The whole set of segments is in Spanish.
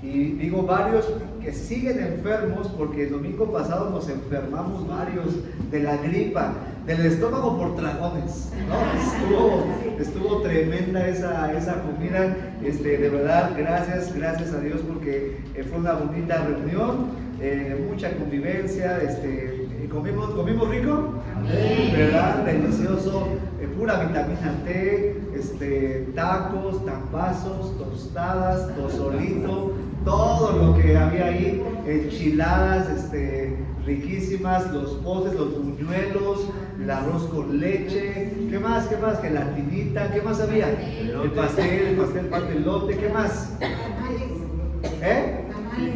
Y digo varios que siguen enfermos porque el domingo pasado nos enfermamos varios de la gripa, del estómago por tragones, ¿no? Estuvo tremenda esa comida. De verdad, gracias a Dios porque fue una bonita reunión, mucha convivencia, comimos rico, ¿verdad? Delicioso, pura vitamina T, tacos, tambazos, tostadas, pozolito, todo lo que había ahí, enchiladas, riquísimas, los postres, los buñuelos, el arroz con leche, ¿qué más? Gelatinita, ¿qué más había? El pastel, pastelote, ¿qué más?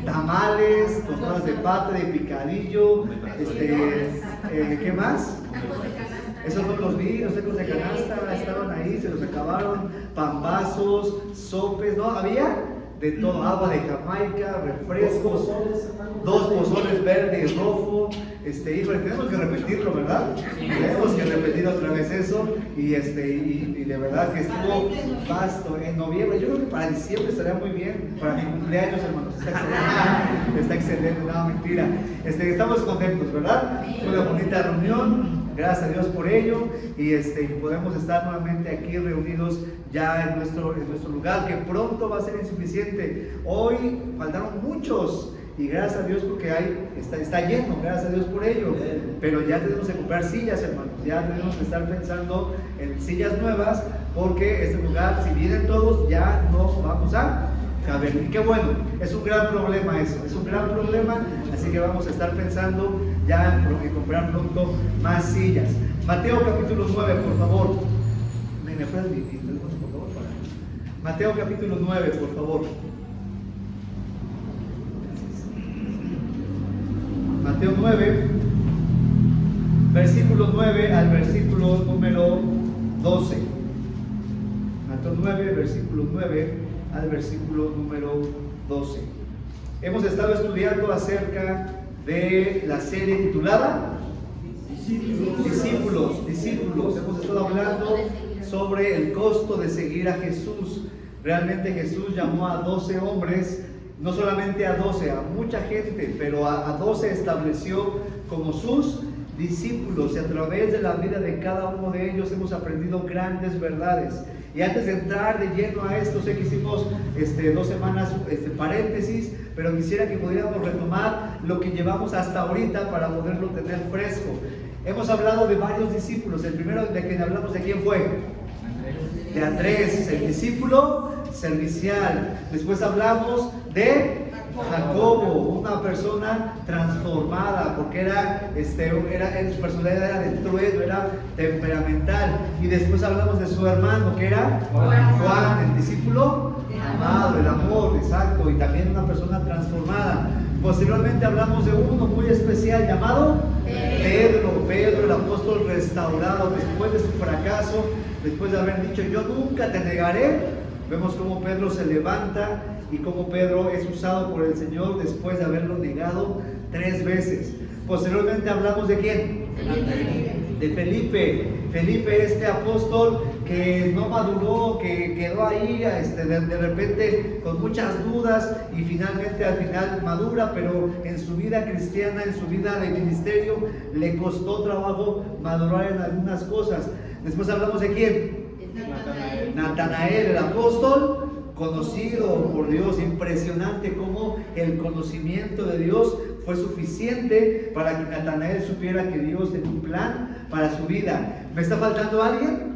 Tamales, tostadas de pata, de picadillo, ¿qué más? Esos no los vi, los tacos de canasta estaban ahí, se los acabaron, pambazos, sopes, ¿no? Había de todo, agua de Jamaica, refrescos, 2 pozoles verde y rojo. Híjole, tenemos que repetirlo, ¿verdad? Tenemos que repetir otra vez eso. Y de verdad que estuvo vasto. En noviembre, yo creo que para diciembre estaría muy bien. Para mi cumpleaños, hermanos. Está excelente, no, mentira. Estamos contentos, ¿verdad? Fue una bonita reunión. Gracias a Dios por ello. Y podemos estar nuevamente aquí reunidos ya en nuestro lugar, que pronto va a ser insuficiente. Hoy faltaron muchos. Y gracias a Dios porque está lleno, gracias a Dios por ello. Pero ya tenemos que comprar sillas, hermanos. Ya tenemos que estar pensando en sillas nuevas porque este lugar, si vienen todos, ya no vamos a caber. Y qué bueno, es un gran problema eso, es un gran problema. Así que vamos a estar pensando ya en comprar pronto más sillas. Mateo capítulo 9, por favor. ¿Me puedes mi teléfono, por favor? Mateo capítulo 9, por favor. Mateo 9, versículo 9 al versículo número 12. Mateo 9, versículo 9 al versículo número 12. Hemos estado estudiando acerca de la serie titulada Discípulos. Hemos estado hablando sobre el costo de seguir a Jesús. Realmente Jesús llamó a 12 hombres. No solamente a 12, a mucha gente, pero a 12 estableció como sus discípulos, y a través de la vida de cada uno de ellos hemos aprendido grandes verdades. Y antes de entrar de lleno a esto, sé que hicimos 2 semanas paréntesis, pero quisiera que pudiéramos retomar lo que llevamos hasta ahorita para poderlo tener fresco. Hemos hablado de varios discípulos. El primero de quien hablamos, ¿de quién fue? De Andrés, el discípulo servicial. Después hablamos de Jacobo, una persona transformada, porque su personalidad era de trueno, era temperamental. Y después hablamos de su hermano, que era Juan, el discípulo amado, el amor, exacto, y también una persona transformada. Posteriormente hablamos de uno muy especial llamado Pedro, el apóstol restaurado después de su fracaso, después de haber dicho yo nunca te negaré. Vemos cómo Pedro se levanta y cómo Pedro es usado por el Señor después de haberlo negado 3 veces. Posteriormente hablamos de ¿quién? De Felipe, este apóstol que no maduró, que quedó ahí de repente con muchas dudas y finalmente al final madura, pero en su vida cristiana, en su vida de ministerio, le costó trabajo madurar en algunas cosas. Después hablamos de ¿quién? Natanael, el apóstol conocido por Dios. Impresionante cómo el conocimiento de Dios fue suficiente para que Natanael supiera que Dios tenía un plan para su vida. ¿Me está faltando alguien?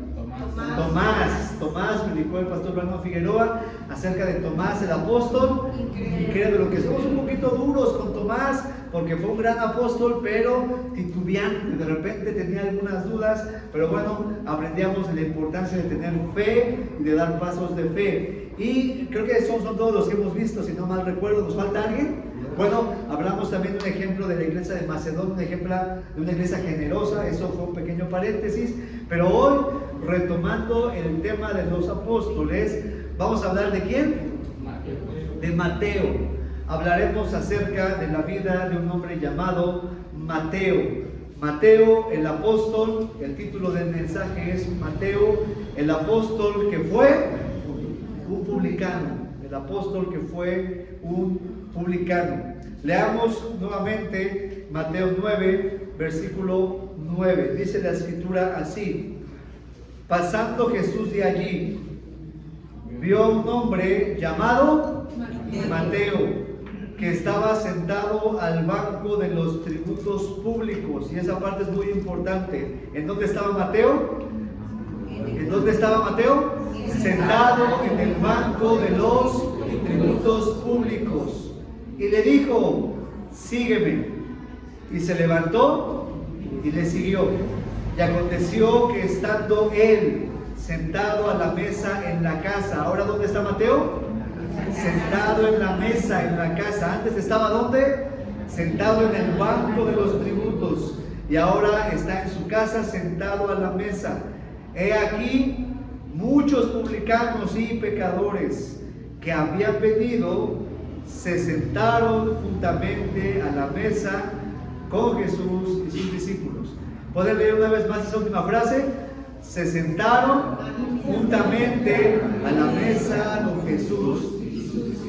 Tomás, me indicó el pastor Brandon Figueroa acerca de Tomás el apóstol. Increíble, que somos un poquito duros con Tomás porque fue un gran apóstol, pero titubeante, de repente tenía algunas dudas, pero bueno, aprendíamos la importancia de tener fe y de dar pasos de fe. Y creo que son todos los que hemos visto, si no mal recuerdo. ¿Nos falta alguien? Bueno, hablamos también de un ejemplo de la iglesia de Macedonia, un ejemplo de una iglesia generosa. Eso fue un pequeño paréntesis, pero hoy, retomando el tema de los apóstoles, vamos a hablar de ¿quién? De Mateo. Hablaremos acerca de la vida de un hombre llamado Mateo. Mateo, el apóstol. El título del mensaje es Mateo, el apóstol que fue un publicano. el apóstol que fue un publicano. Leamos nuevamente Mateo 9, versículo 9. Dice la escritura así: pasando Jesús de allí, vio a un hombre llamado Mateo, que estaba sentado al banco de los tributos públicos. Y esa parte es muy importante. ¿En dónde estaba Mateo? ¿En dónde estaba Mateo? Sentado en el banco de los tributos públicos. Y le dijo: sígueme. Y se levantó y le siguió. Y aconteció que estando él sentado a la mesa en la casa. ¿Ahora dónde está Mateo? Sentado en la mesa en la casa. Antes estaba ¿dónde? Sentado en el banco de los tributos. Y ahora está en su casa sentado a la mesa. He aquí muchos publicanos y pecadores que habían venido, se sentaron juntamente a la mesa con Jesús y sus discípulos. ¿Pueden leer una vez más esa última frase? Se sentaron juntamente a la mesa con Jesús.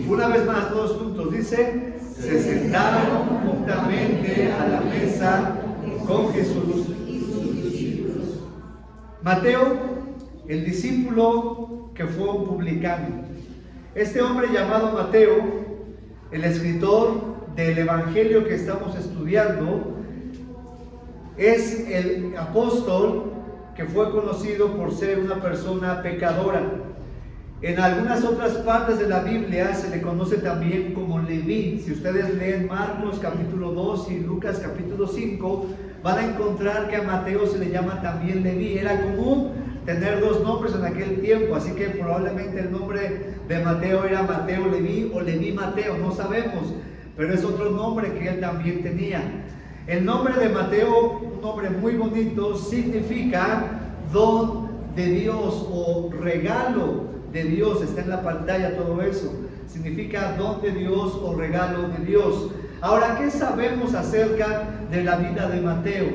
Una vez más, todos juntos, dice: se sentaron juntamente a la mesa con Jesús. Mateo, el discípulo que fue un publicano. Este hombre llamado Mateo, el escritor del evangelio que estamos estudiando, es el apóstol que fue conocido por ser una persona pecadora. En algunas otras partes de la Biblia se le conoce también como Leví. Si ustedes leen Marcos capítulo 2 y Lucas capítulo 5, van a encontrar que a Mateo se le llama también Leví. Era común tener dos nombres en aquel tiempo, así que probablemente el nombre de Mateo era Mateo Leví o Leví Mateo, no sabemos, pero es otro nombre que él también tenía. El nombre de Mateo, un nombre muy bonito, significa don de Dios o regalo de Dios. Está en la pantalla todo eso. Significa don de Dios o regalo de Dios. Ahora, ¿qué sabemos acerca de la vida de Mateo?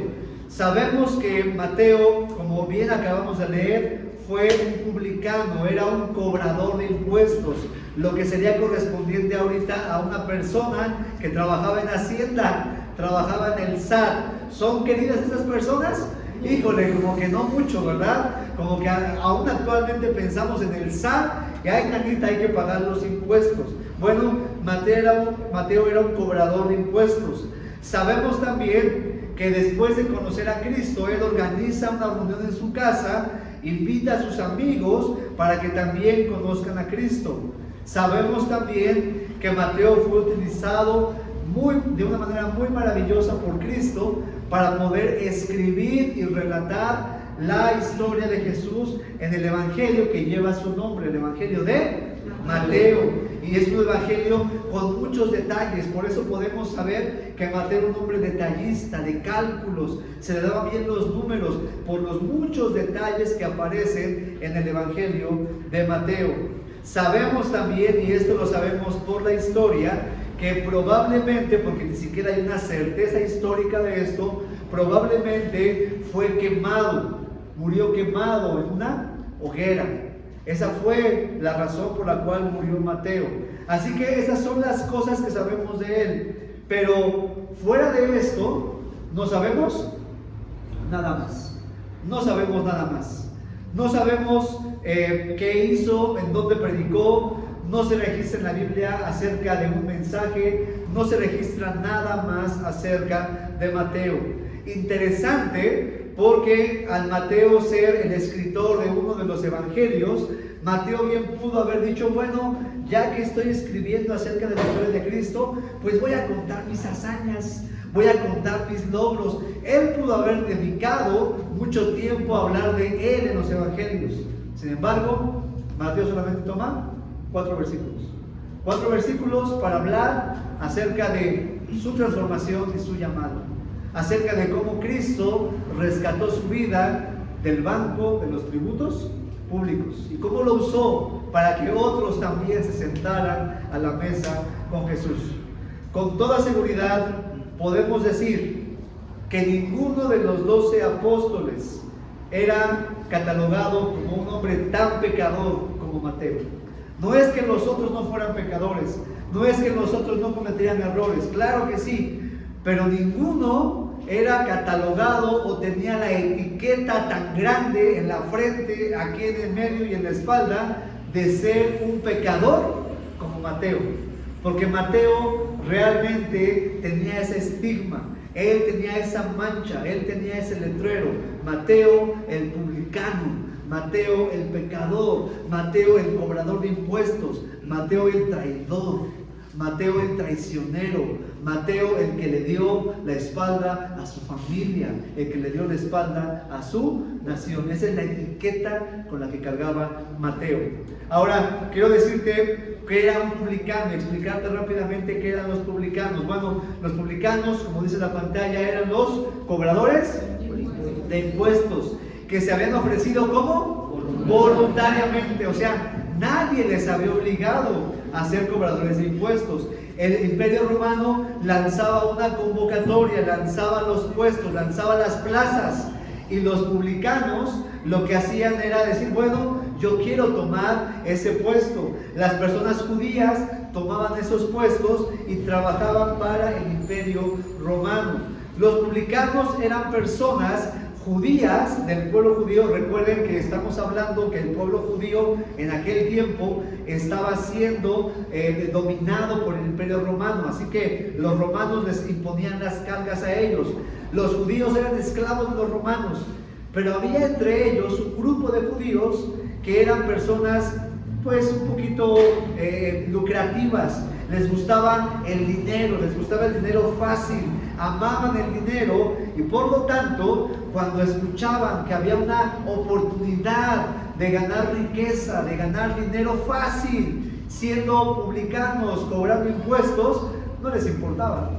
Sabemos que Mateo, como bien acabamos de leer, fue un publicano, era un cobrador de impuestos, lo que sería correspondiente ahorita a una persona que trabajaba en Hacienda, trabajaba en el SAT. ¿Son queridas esas personas? Híjole, como que no mucho, ¿verdad? Como que aún actualmente pensamos en el SAT y hay nanita, hay que pagar los impuestos. Bueno, Mateo era un cobrador de impuestos. Sabemos también que después de conocer a Cristo, él organiza una reunión en su casa, invita a sus amigos para que también conozcan a Cristo. Sabemos también que Mateo fue utilizado de una manera muy maravillosa por Cristo para poder escribir y relatar la historia de Jesús en el evangelio que lleva su nombre, el evangelio de Mateo. Y es un evangelio con muchos detalles, por eso podemos saber que Mateo era un hombre detallista, de cálculos, se le daban bien los números por los muchos detalles que aparecen en el evangelio de Mateo. Sabemos también, y esto lo sabemos por la historia, que probablemente, porque ni siquiera hay una certeza histórica de esto, probablemente fue quemado, murió quemado en una hoguera. Esa fue la razón por la cual murió Mateo. Así que esas son las cosas que sabemos de él. Pero fuera de esto, no sabemos nada más. No sabemos nada más. No sabemos qué hizo, en dónde predicó. No se registra en la Biblia acerca de un mensaje. No se registra nada más acerca de Mateo. Interesante, porque al Mateo ser el escritor de uno de los evangelios, Mateo bien pudo haber dicho: bueno, ya que estoy escribiendo acerca de la historia de Cristo, pues voy a contar mis hazañas, voy a contar mis logros. Él pudo haber dedicado mucho tiempo a hablar de él en los evangelios. Sin embargo, Mateo solamente toma 4 versículos. 4 versículos para hablar acerca de su transformación y su llamado, acerca de cómo Cristo rescató su vida del banco de los tributos públicos y cómo lo usó para que otros también se sentaran a la mesa con Jesús. Con toda seguridad podemos decir que ninguno de los 12 apóstoles era catalogado como un hombre tan pecador como Mateo. No es que los otros no fueran pecadores, no es que los otros no cometían errores, claro que sí, pero ninguno era catalogado o tenía la etiqueta tan grande en la frente, aquí en el medio y en la espalda, de ser un pecador como Mateo. Porque Mateo realmente tenía ese estigma, él tenía esa mancha, él tenía ese letrero. Mateo el publicano, Mateo el pecador, Mateo el cobrador de impuestos, Mateo el traidor, Mateo el traicionero, Mateo el que le dio la espalda a su familia, el que le dio la espalda a su nación. Esa es la etiqueta con la que cargaba Mateo. Ahora, quiero decirte que era un publicano, explicarte rápidamente qué eran los publicanos. Bueno, los publicanos, como dice la pantalla, eran los cobradores de impuestos, que se habían ofrecido como voluntariamente, o sea, nadie les había obligado a ser cobradores de impuestos. El Imperio Romano lanzaba una convocatoria, lanzaba los puestos, lanzaba las plazas, y los publicanos lo que hacían era decir, bueno, yo quiero tomar ese puesto. Las personas judías tomaban esos puestos y trabajaban para el Imperio Romano. Los publicanos eran personas judías del pueblo judío. Recuerden que estamos hablando que el pueblo judío en aquel tiempo estaba siendo dominado por el Imperio Romano, así que los romanos les imponían las cargas a ellos. Los judíos eran esclavos de los romanos, pero había entre ellos un grupo de judíos que eran personas pues un poquito lucrativas. Les gustaba el dinero, les gustaba el dinero fácil, amaban el dinero, y por lo tanto, cuando escuchaban que había una oportunidad de ganar riqueza, de ganar dinero fácil, siendo publicanos, cobrando impuestos, no les importaba.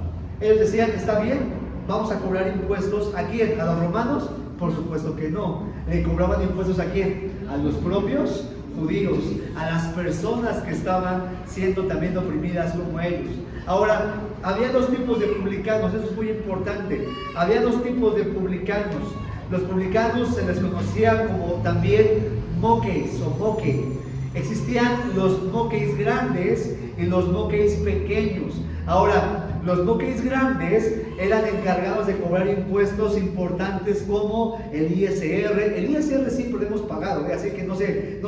Ellos decían, está bien, vamos a cobrar impuestos. ¿A quién? ¿A los romanos? Por supuesto que no. ¿Le cobraban impuestos a quién? A los propios judíos, a las personas que estaban siendo también oprimidas como ellos. Ahora, había dos tipos de publicanos, eso es muy importante. Había dos tipos de publicanos. Los publicanos se les conocía como también moques o moque. Existían los moques grandes y los moques pequeños. Ahora, los moques grandes eran encargados de cobrar impuestos importantes como el ISR. El ISR siempre lo hemos pagado, así que no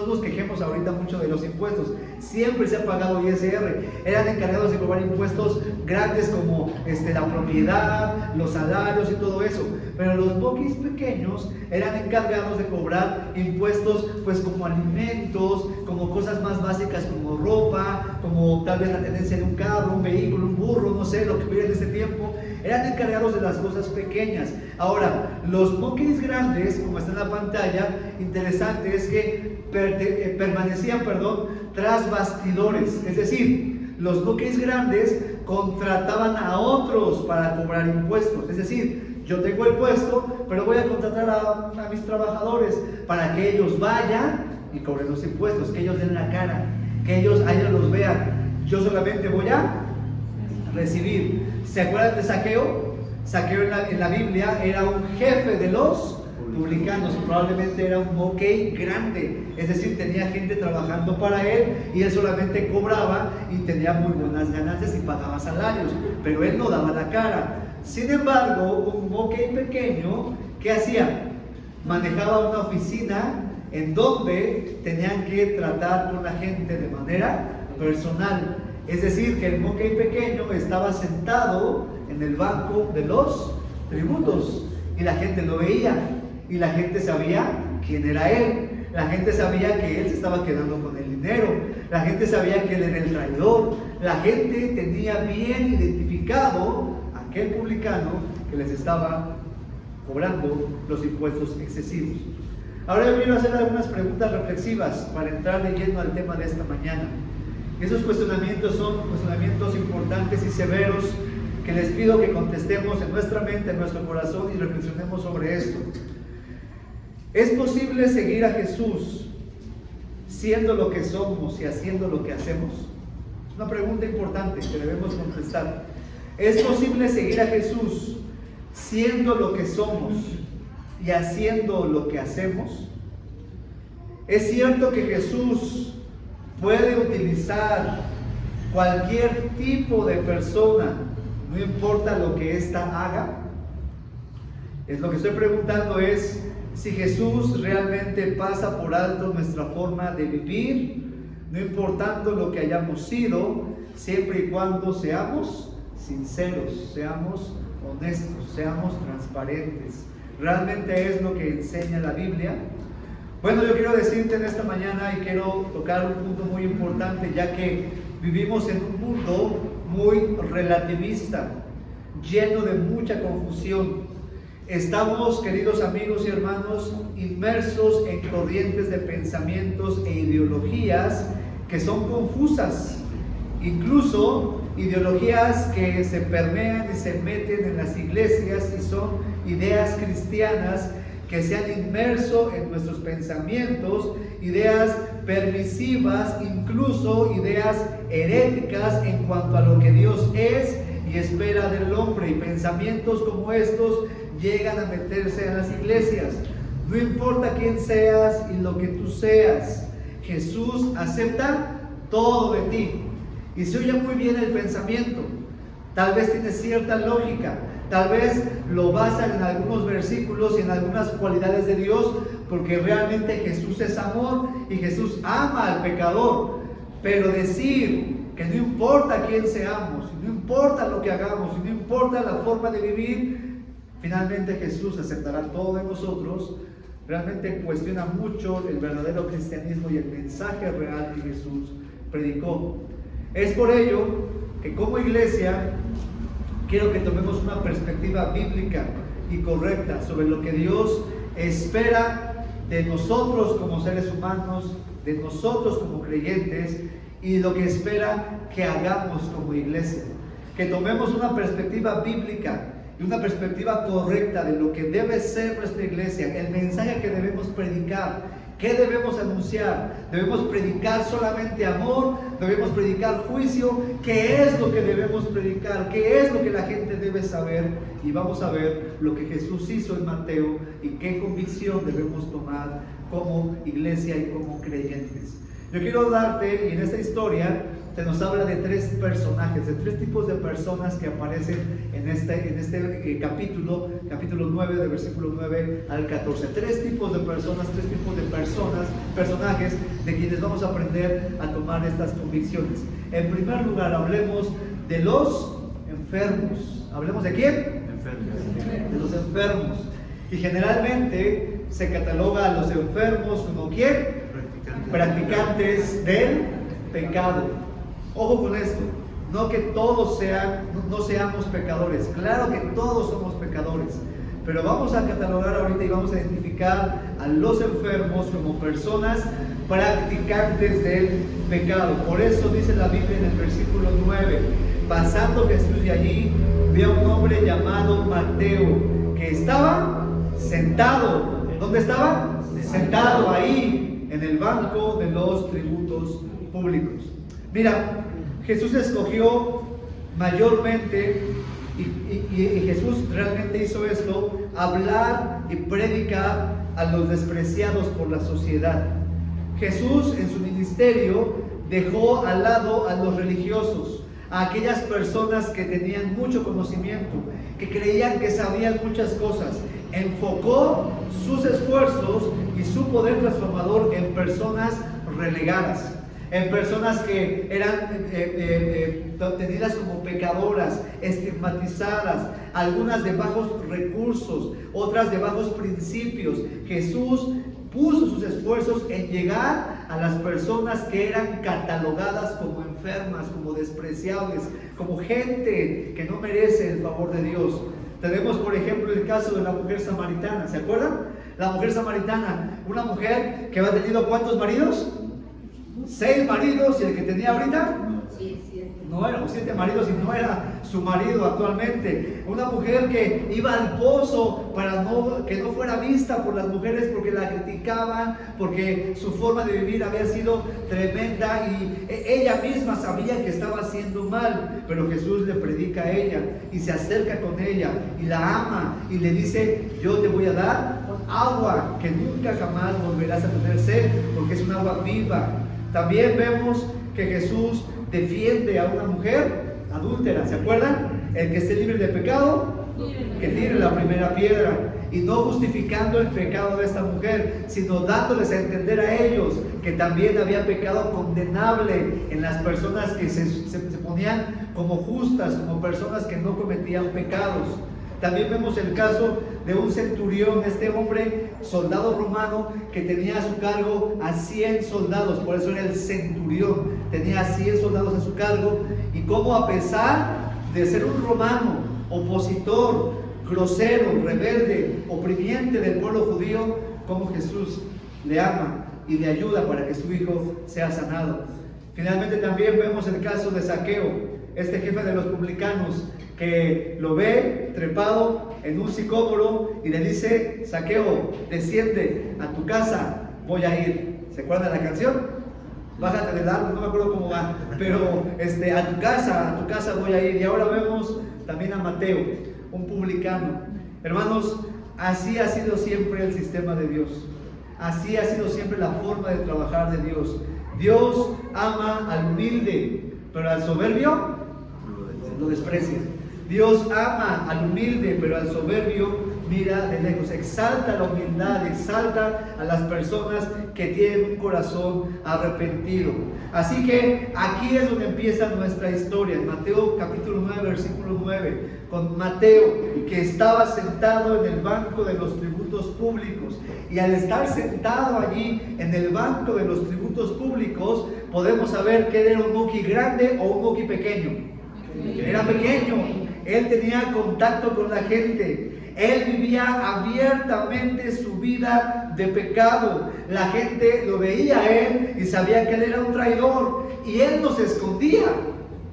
nos quejemos ahorita mucho de los impuestos. Siempre se ha pagado ISR. Eran encargados de cobrar impuestos grandes como la propiedad, los salarios y todo eso. Pero los moques pequeños eran encargados de cobrar impuestos pues como alimentos, como cosas más básicas como ropa, como tal vez la tenencia de un carro, un vehículo, un burro, no sé, lo que hubiera en ese tiempo. Eran encargados de las cosas pequeñas. Ahora, los moques grandes, como está en la pantalla, interesante es que permanecían tras bastidores. Es decir, los moques grandes contrataban a otros para cobrar impuestos. Es decir, yo tengo el puesto, pero voy a contratar a mis trabajadores para que ellos vayan y cobren los impuestos, que ellos den la cara, que ellos los vean. Yo solamente voy a recibir. ¿Se acuerdan de Zaqueo? Zaqueo en la Biblia era un jefe de los publicanos, probablemente era un moque grande, es decir, tenía gente trabajando para él y él solamente cobraba y tenía muy buenas ganancias y pagaba salarios, pero él no daba la cara. Sin embargo, un moque pequeño, ¿qué hacía? Manejaba una oficina en donde tenían que tratar con la gente de manera personal. Es decir, que el moque pequeño estaba sentado en el banco de los tributos y la gente lo veía y la gente sabía quién era él. La gente sabía que él se estaba quedando con el dinero. La gente sabía que él era el traidor. La gente tenía bien identificado a aquel publicano que les estaba cobrando los impuestos excesivos. Ahora yo quiero hacer algunas preguntas reflexivas para entrar de lleno al tema de esta mañana. Esos cuestionamientos son cuestionamientos importantes y severos que les pido que contestemos en nuestra mente, en nuestro corazón y reflexionemos sobre esto. ¿Es posible seguir a Jesús siendo lo que somos y haciendo lo que hacemos? Es una pregunta importante que debemos contestar. ¿Es posible seguir a Jesús siendo lo que somos y haciendo lo que hacemos? Es cierto que Jesús puede utilizar cualquier tipo de persona, no importa lo que ésta haga? Es lo que estoy preguntando es si Jesús realmente pasa por alto nuestra forma de vivir, no importando lo que hayamos sido, siempre y cuando seamos sinceros, seamos honestos, seamos transparentes. ¿Realmente es lo que enseña la Biblia? Bueno, yo quiero decirte en esta mañana y quiero tocar un punto muy importante, ya que vivimos en un mundo muy relativista, lleno de mucha confusión. Estamos, queridos amigos y hermanos, inmersos en corrientes de pensamientos e ideologías que son confusas, incluso ideologías que se permean y se meten en las iglesias y son ideas cristianas que se han inmerso en nuestros pensamientos, ideas permisivas, incluso ideas heréticas en cuanto a lo que Dios es y espera del hombre, y pensamientos como estos llegan a meterse en las iglesias. No importa quién seas y lo que tú seas, Jesús acepta todo de ti. Y se oye muy bien el pensamiento, tal vez tiene cierta lógica, tal vez lo basan en algunos versículos y en algunas cualidades de Dios, porque realmente Jesús es amor y Jesús ama al pecador. Pero decir que no importa quién seamos, no importa lo que hagamos, no importa la forma de vivir, finalmente Jesús aceptará todo de nosotros, realmente cuestiona mucho el verdadero cristianismo y el mensaje real que Jesús predicó. Es por ello que como iglesia quiero que tomemos una perspectiva bíblica y correcta sobre lo que Dios espera de nosotros como seres humanos, de nosotros como creyentes, y lo que espera que hagamos como iglesia. Que tomemos una perspectiva bíblica y una perspectiva correcta de lo que debe ser nuestra iglesia, el mensaje que debemos predicar. ¿Qué debemos anunciar? ¿Debemos predicar solamente amor? ¿Debemos predicar juicio? ¿Qué es lo que debemos predicar? ¿Qué es lo que la gente debe saber? Y vamos a ver lo que Jesús hizo en Mateo y qué convicción debemos tomar como iglesia y como creyentes. Yo quiero darte, y en esta historia se nos habla de tres personajes, de tres tipos de personas que aparecen en este capítulo 9, de versículo 9 al 14. Tres tipos de personajes de quienes vamos a aprender a tomar estas convicciones. En primer lugar, hablemos de los enfermos. ¿Hablemos de quién? Enfermos. De los enfermos. Y generalmente se cataloga a los enfermos como ¿quién? Practicantes del pecado. Ojo con esto, no que todos no seamos pecadores, claro que todos somos pecadores, pero vamos a catalogar ahorita y vamos a identificar a los enfermos como personas practicantes del pecado. Por eso dice la Biblia en el versículo 9, pasando Jesús de allí, vio a un hombre llamado Mateo, que estaba sentado. ¿Dónde estaba? Sentado ahí, en el banco de los tributos públicos. Mira, Jesús escogió mayormente, y Jesús realmente hizo esto, hablar y predicar a los despreciados por la sociedad. Jesús en su ministerio dejó al lado a los religiosos, a aquellas personas que tenían mucho conocimiento, que creían que sabían muchas cosas. Enfocó sus esfuerzos y su poder transformador en personas relegadas, en personas que eran tenidas como pecadoras, estigmatizadas, algunas de bajos recursos, otras de bajos principios. Jesús puso sus esfuerzos en llegar a las personas que eran catalogadas como enfermas, como despreciables, como gente que no merece el favor de Dios. Tenemos, por ejemplo, el caso de la mujer samaritana. ¿Se acuerdan? La mujer samaritana, una mujer que había tenido ¿cuántos maridos? 6 maridos, y el que tenía ahorita no era, o 7 maridos, y no era su marido actualmente. Una mujer que iba al pozo para que no fuera vista por las mujeres porque la criticaban, porque su forma de vivir había sido tremenda y ella misma sabía que estaba haciendo mal, pero Jesús le predica a ella y se acerca con ella y la ama y le dice: yo te voy a dar agua que nunca jamás volverás a tener sed, porque es un agua viva. También vemos que Jesús defiende a una mujer adúltera. ¿Se acuerdan? El que esté libre de pecado, que tire la primera piedra. Y no justificando el pecado de esta mujer, sino dándoles a entender a ellos que también había pecado condenable en las personas que se ponían como justas, como personas que no cometían pecados. También vemos el caso de un centurión, este hombre, soldado romano, que tenía a su cargo a 100 soldados, por eso era el centurión, tenía 100 soldados a su cargo, y cómo a pesar de ser un romano, opositor, grosero, rebelde, oprimiente del pueblo judío, como Jesús le ama y le ayuda para que su hijo sea sanado. Finalmente también vemos el caso de Zaqueo, este jefe de los publicanos, que lo ve trepado en un sicómoro y le dice: Zaqueo, desciende a tu casa, voy a ir. ¿Se acuerdan de la canción? Bájate del árbol, no me acuerdo cómo va, pero a tu casa voy a ir. Y ahora vemos también a Mateo, un publicano. Hermanos, así ha sido siempre el sistema de Dios. Así ha sido siempre la forma de trabajar de Dios. Dios ama al humilde, pero al soberbio lo desprecia. Dios ama al humilde, pero al soberbio mira de lejos. Exalta la humildad, exalta a las personas que tienen un corazón arrepentido. Así que aquí es donde empieza nuestra historia, en Mateo capítulo 9, versículo 9, con Mateo, que estaba sentado en el banco de los tributos públicos. Y al estar sentado allí en el banco de los tributos públicos, podemos saber que él era un muqui grande o un muqui pequeño. Era pequeño. Él tenía contacto con la gente. Él vivía abiertamente su vida de pecado. La gente lo veía a él y sabía que él era un traidor. Y él no se escondía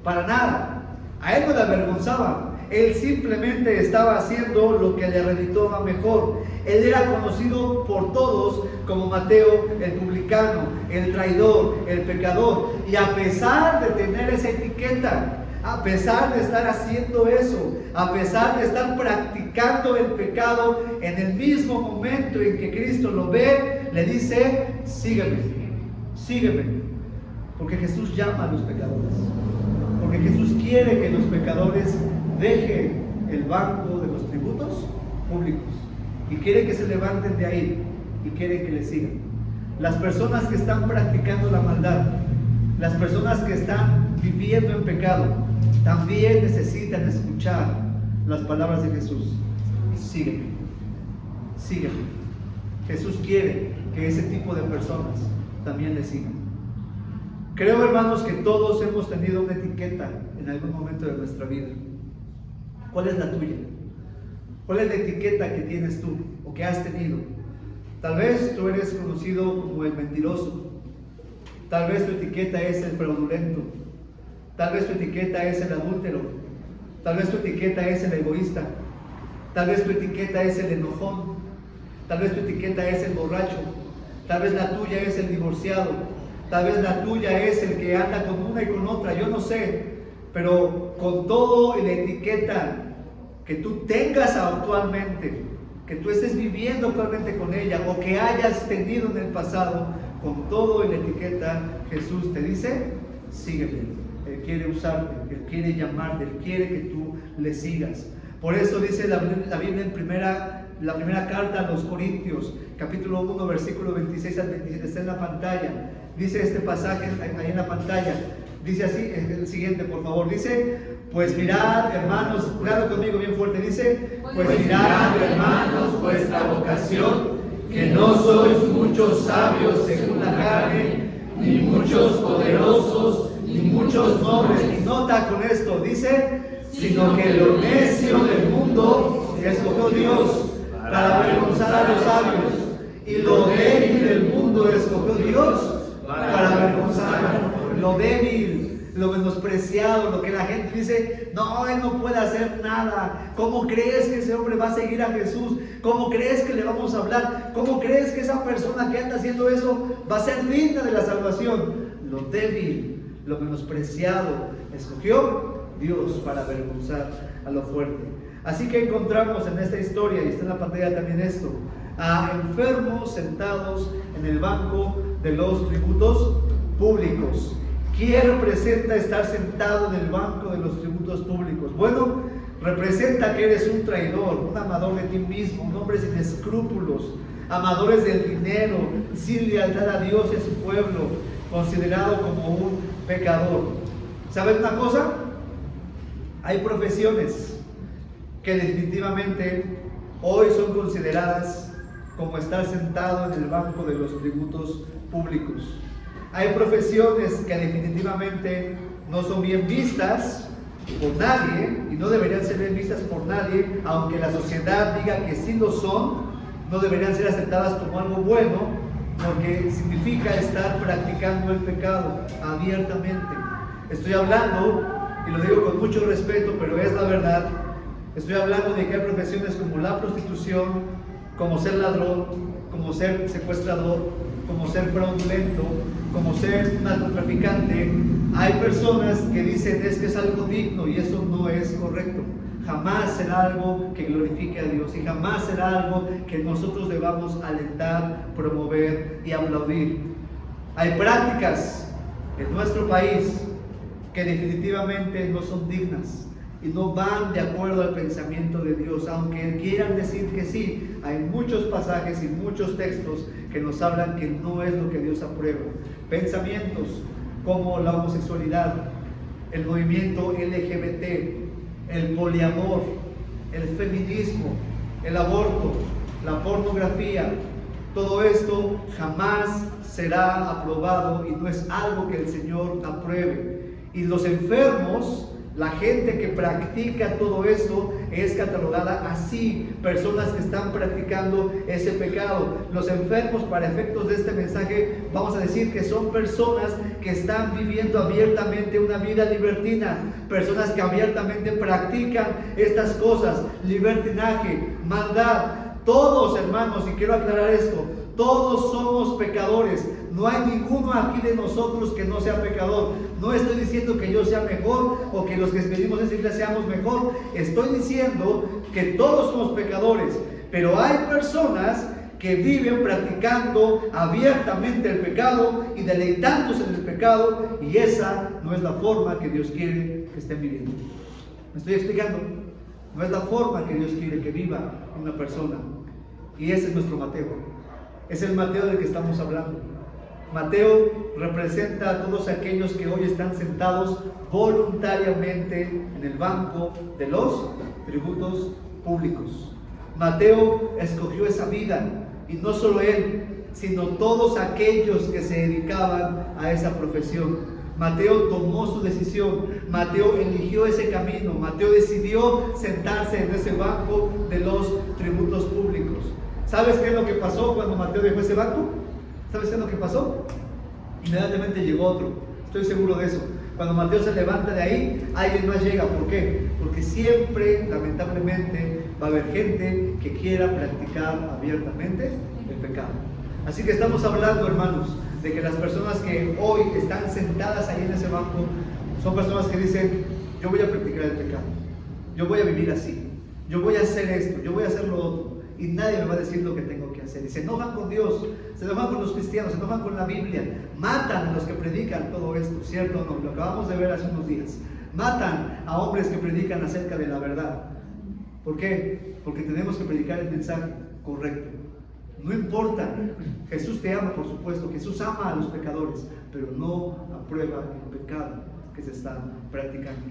para nada. A él no le avergonzaba. Él simplemente estaba haciendo lo que le redituaba mejor. Él era conocido por todos como Mateo, el publicano, el traidor, el pecador. Y a pesar de tener esa etiqueta, a pesar de estar haciendo eso, a pesar de estar practicando el pecado, en el mismo momento en que Cristo lo ve, le dice: sígueme, sígueme. Porque Jesús llama a los pecadores. Porque Jesús quiere que los pecadores dejen el banco de los tributos públicos. Y quiere que se levanten de ahí. Y quiere que le sigan. Las personas que están practicando la maldad, las personas que están viviendo en pecado, también necesitan escuchar las palabras de Jesús. Sígueme, sígueme. Jesús quiere que ese tipo de personas también le sigan. Creo, hermanos, que todos hemos tenido una etiqueta en algún momento de nuestra vida. ¿Cuál es la tuya? ¿Cuál es la etiqueta que tienes tú o que has tenido? Tal vez tú eres conocido como el mentiroso. Tal vez tu etiqueta es el fraudulento. Tal vez tu etiqueta es el adúltero. Tal vez tu etiqueta es el egoísta. Tal vez tu etiqueta es el enojón. Tal vez tu etiqueta es el borracho. Tal vez la tuya es el divorciado. Tal vez la tuya es el que anda con una y con otra. Yo no sé. Pero con todo y la etiqueta que tú tengas actualmente, que tú estés viviendo actualmente con ella o que hayas tenido en el pasado, con todo y la etiqueta, Jesús te dice: sígueme. Él quiere usarte, Él quiere llamarte, Él quiere que tú le sigas. Por eso dice la Biblia en la primera carta a los Corintios, capítulo 1, versículo 26 al 27, está en la pantalla. Dice este pasaje ahí en la pantalla. Dice así, el siguiente, por favor. Dice: pues mirad, hermanos, claro conmigo bien fuerte. Dice: pues mirad, hermanos, vuestra vocación, que no sois muchos sabios según la carne, ni muchos poderosos, ni muchos nobles. Y nota con esto, dice: sino que lo necio del mundo escogió Dios para avergonzar a los sabios, y lo débil del mundo escogió Dios para avergonzar lo débil, lo menospreciado, lo que la gente dice: no, él no puede hacer nada. ¿Cómo crees que ese hombre va a seguir a Jesús? ¿Cómo crees que le vamos a hablar? ¿Cómo crees que esa persona que anda haciendo eso va a ser digna de la salvación? Lo débil, lo menospreciado, escogió Dios para avergonzar a lo fuerte. Así que encontramos en esta historia, y está en la pantalla también esto, a enfermos sentados en el banco de los tributos públicos. ¿Quién representa estar sentado en el banco de los tributos públicos? Bueno, representa que eres un traidor, un amador de ti mismo, un hombre sin escrúpulos, amadores del dinero, sin lealtad a Dios y a su pueblo, considerado como un pecador. ¿Saben una cosa? Hay profesiones que definitivamente hoy son consideradas como estar sentado en el banco de los tributos públicos. Hay profesiones que definitivamente no son bien vistas por nadie y no deberían ser bien vistas por nadie, aunque la sociedad diga que sí lo son, no deberían ser aceptadas como algo bueno, porque significa estar practicando el pecado abiertamente. Estoy hablando, y lo digo con mucho respeto, pero es la verdad, estoy hablando de que hay profesiones como la prostitución, como ser ladrón, como ser secuestrador, como ser fraudulento, como ser narcotraficante. Hay personas que dicen es que es algo digno y eso no es correcto. Jamás será algo que glorifique a Dios y jamás será algo que nosotros debamos alentar, promover y aplaudir. Hay prácticas en nuestro país que definitivamente no son dignas y no van de acuerdo al pensamiento de Dios, aunque quieran decir que sí. Hay muchos pasajes y muchos textos que nos hablan que no es lo que Dios aprueba. Pensamientos como la homosexualidad, el movimiento LGBT, el poliamor, el feminismo, el aborto, la pornografía, todo esto jamás será aprobado y no es algo que el Señor apruebe. Y los enfermos, la gente que practica todo esto es catalogada así, personas que están practicando ese pecado. Los enfermos, para efectos de este mensaje, vamos a decir que son personas que están viviendo abiertamente una vida libertina, personas que abiertamente practican estas cosas, libertinaje, maldad. Todos, hermanos, y quiero aclarar esto, todos somos pecadores. No hay ninguno aquí de nosotros que no sea pecador. No estoy diciendo que yo sea mejor o que los que venimos a esta iglesia seamos mejor. Estoy diciendo que todos somos pecadores. Pero hay personas que viven practicando abiertamente el pecado y deleitándose en el pecado, y esa no es la forma que Dios quiere que estén viviendo. ¿Me estoy explicando? No es la forma que Dios quiere que viva una persona. Y ese es nuestro Mateo. Es el Mateo del que estamos hablando. Mateo representa a todos aquellos que hoy están sentados voluntariamente en el banco de los tributos públicos. Mateo escogió esa vida, y no solo él, sino todos aquellos que se dedicaban a esa profesión. Mateo tomó su decisión, Mateo eligió ese camino, Mateo decidió sentarse en ese banco de los tributos públicos. ¿Sabes qué es lo que pasó cuando Mateo dejó ese banco? ¿Sabes qué es lo que pasó? Inmediatamente llegó otro, estoy seguro de eso. Cuando Mateo se levanta de ahí, alguien más llega. ¿Por qué? Porque siempre, lamentablemente, va a haber gente que quiera practicar abiertamente el pecado. Así que estamos hablando, hermanos, de que las personas que hoy están sentadas ahí en ese banco son personas que dicen: yo voy a practicar el pecado, yo voy a vivir así, yo voy a hacer esto, yo voy a hacer lo otro, y nadie me va a decir lo que tengo que hacer. Y se enojan con Dios, se enojan con los cristianos, se enojan con la Biblia, matan a los que predican todo esto, ¿cierto o no? Lo acabamos de ver hace unos días. Matan a hombres que predican acerca de la verdad. ¿Por qué? Porque tenemos que predicar el mensaje correcto. No importa, Jesús te ama, por supuesto, Jesús ama a los pecadores, pero no aprueba el pecado que se está practicando.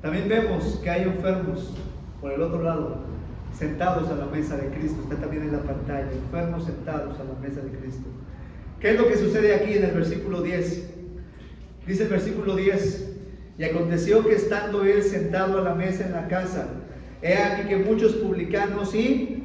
También vemos que hay enfermos por el otro lado, sentados a la mesa de Cristo. Está también en la pantalla: enfermos sentados a la mesa de Cristo. ¿Qué es lo que sucede aquí en el versículo 10? Dice el versículo 10: y aconteció que estando él sentado a la mesa en la casa, he aquí que muchos publicanos y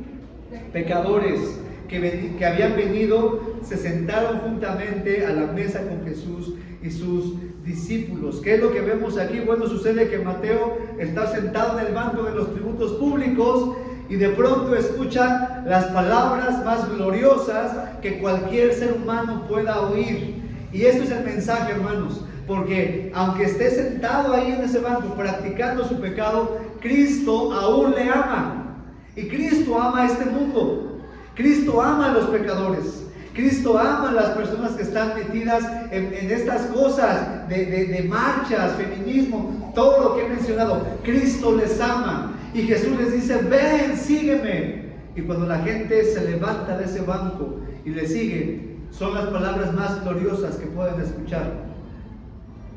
pecadores que habían venido se sentaron juntamente a la mesa con Jesús y sus discípulos. ¿Qué es lo que vemos aquí? Bueno, sucede que Mateo está sentado en el banco de los tributos públicos y de pronto escucha las palabras más gloriosas que cualquier ser humano pueda oír. Y esto es el mensaje, hermanos, porque aunque esté sentado ahí en ese banco practicando su pecado, Cristo aún le ama. Y Cristo ama a este mundo. Cristo ama a los pecadores. Cristo ama a las personas que están metidas en estas cosas de marchas, feminismo, todo lo que he mencionado. Cristo les ama y Jesús les dice: ven, sígueme. Y cuando la gente se levanta de ese banco y le sigue, son las palabras más gloriosas que pueden escuchar.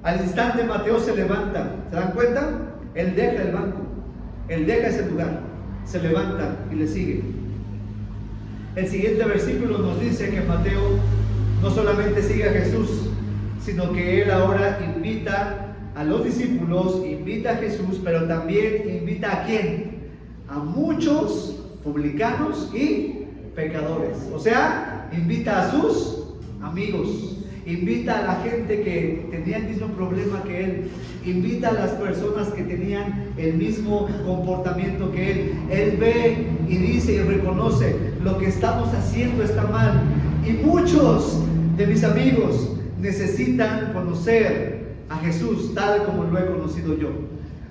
Al instante Mateo se levanta. ¿Se dan cuenta? Él deja el banco, él deja ese lugar, se levanta y le sigue. El siguiente versículo nos dice que Mateo no solamente sigue a Jesús, sino que él ahora invita a los discípulos, invita a Jesús, pero también invita ¿a quién? A muchos publicanos y pecadores. O sea, invita a sus amigos, invita a la gente que tenía el mismo problema que él, invita a las personas que tenían el mismo comportamiento que él. Él ve y dice y reconoce: lo que estamos haciendo está mal, y muchos de mis amigos necesitan conocer a Jesús tal como lo he conocido yo.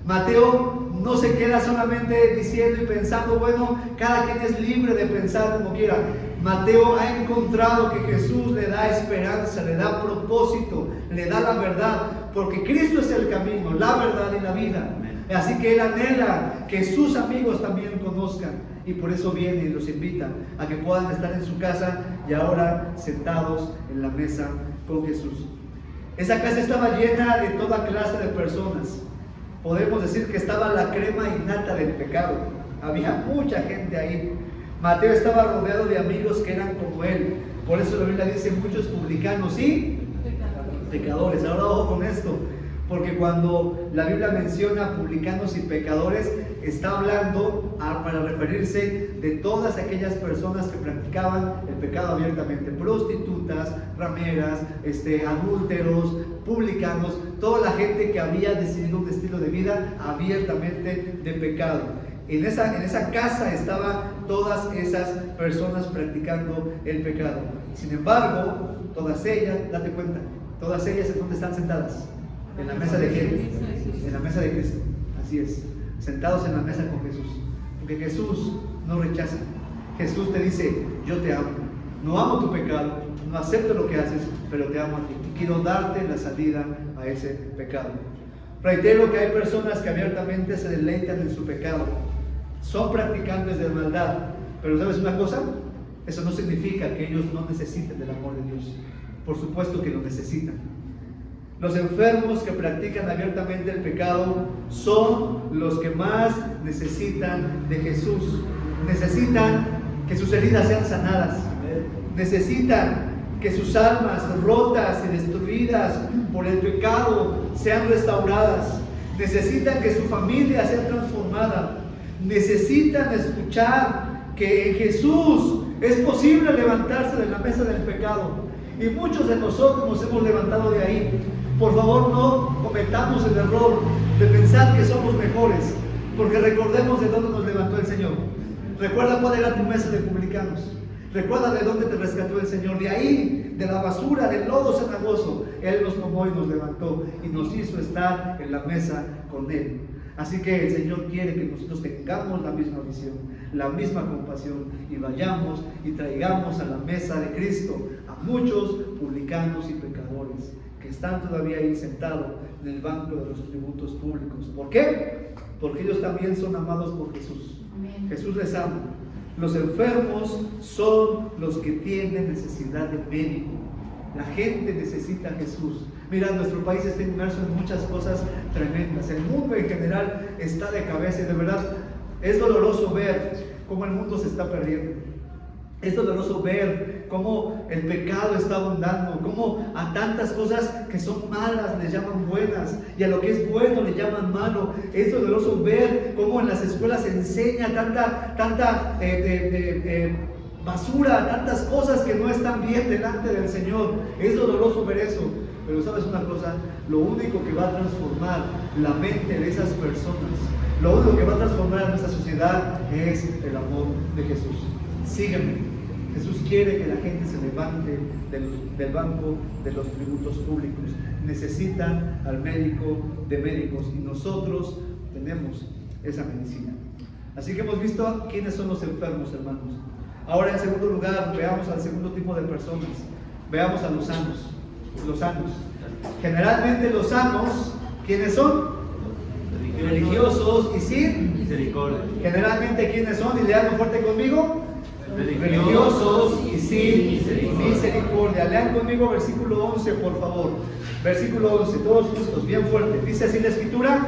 Mateo no se queda solamente diciendo y pensando, bueno, cada quien es libre de pensar como quiera. Mateo ha encontrado que Jesús le da esperanza, le da propósito, le da la verdad, porque Cristo es el camino, la verdad y la vida. Así que él anhela que sus amigos también conozcan, y por eso viene y los invita a que puedan estar en su casa y ahora sentados en la mesa con Jesús. Esa casa estaba llena de toda clase de personas. Podemos decir que estaba la crema innata del pecado. Había mucha gente ahí. Mateo estaba rodeado de amigos que eran como él. Por eso la Biblia dice: muchos publicanos y pecadores. Ahora ojo con esto, porque cuando la Biblia menciona publicanos y pecadores, está hablando para referirse de todas aquellas personas que practicaban el pecado abiertamente: prostitutas, rameras, adúlteros, publicanos, toda la gente que había decidido un estilo de vida abiertamente de pecado. En esa casa estaban todas esas personas practicando el pecado. Sin embargo, todas ellas, date cuenta, todas ellas ¿en dónde están sentadas? ¿En la mesa de quién? En la mesa de Cristo. Así es, sentados en la mesa con Jesús. Porque Jesús no rechaza. Jesús te dice: yo te amo, no amo tu pecado, no acepto lo que haces, pero te amo a ti y quiero darte la salida a ese pecado. Reitero que hay personas que abiertamente se deleitan en su pecado, son practicantes de maldad, pero ¿sabes una cosa? Eso no significa que ellos no necesiten del amor de Dios. Por supuesto que lo necesitan. Los enfermos que practican abiertamente el pecado son los que más necesitan de Jesús. Necesitan que sus heridas sean sanadas. Necesitan que sus almas rotas y destruidas por el pecado sean restauradas. Necesitan que su familia sea transformada. Necesitan escuchar que en Jesús es posible levantarse de la mesa del pecado. Y muchos de nosotros nos hemos levantado de ahí. Por favor, no cometamos el error de pensar que somos mejores, porque recordemos de dónde nos levantó el Señor. Recuerda cuál era tu mesa de publicanos. Recuerda de dónde te rescató el Señor. De ahí, de la basura, del lodo cenagoso, Él nos tomó y nos levantó y nos hizo estar en la mesa con Él. Así que el Señor quiere que nosotros tengamos la misma visión, la misma compasión, y vayamos y traigamos a la mesa de Cristo a muchos publicanos y pecadores que están todavía ahí sentados en el banco de los tributos públicos. ¿Por qué? Porque ellos también son amados por Jesús. Amén. Jesús les ama. Los enfermos son los que tienen necesidad de médico. La gente necesita a Jesús. Mira, nuestro país está inmerso en muchas cosas tremendas. El mundo en general está de cabeza y de verdad es doloroso ver cómo el mundo se está perdiendo. Es doloroso ver cómo el pecado está abundando, cómo a tantas cosas que son malas les llaman buenas y a lo que es bueno le llaman malo. Es doloroso ver cómo en las escuelas se enseña tanta basura, tantas cosas que no están bien delante del Señor. Es doloroso ver eso, pero ¿sabes una cosa? Lo único que va a transformar la mente de esas personas, lo único que va a transformar a nuestra sociedad es el amor de Jesús. Sígueme. Jesús quiere que la gente se levante del banco de los tributos públicos. Necesitan al médico de médicos y nosotros tenemos esa medicina. Así que hemos visto quiénes son los enfermos, hermanos. Ahora, en segundo lugar, veamos al segundo tipo de personas. Veamos a los sanos. Los sanos. Generalmente los sanos, ¿quiénes son? Religiosos y sin misericordia. Generalmente, ¿quiénes son? Y lean fuerte conmigo. Religiosos y sin misericordia. Lean conmigo versículo 11, por favor. Versículo 11, todos juntos, bien fuerte. Dice así la escritura: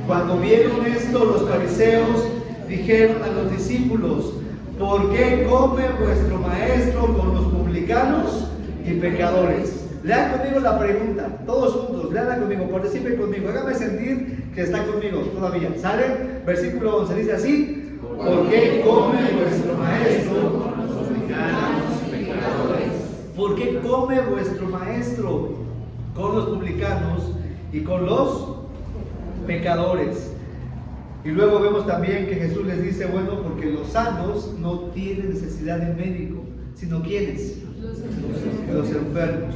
cuando vieron esto, los fariseos dijeron a los discípulos: ¿por qué come vuestro maestro con los publicanos y pecadores? Lean conmigo la pregunta, todos juntos, leanla conmigo, participen conmigo, hágame sentir que está conmigo todavía. ¿Sale? Versículo 11, dice así: ¿por qué come vuestro maestro con los publicanos y pecadores? ¿Por qué come vuestro maestro con los publicanos y con los pecadores? Y luego vemos también que Jesús les dice, bueno, porque los sanos no tienen necesidad de médico, sino ¿quiénes? Los enfermos.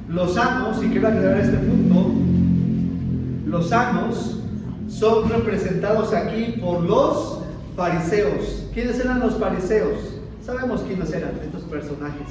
Los sanos, y quiero aclarar este punto, los sanos son representados aquí por los fariseos. ¿Quiénes eran los fariseos? Sabemos quiénes eran estos personajes.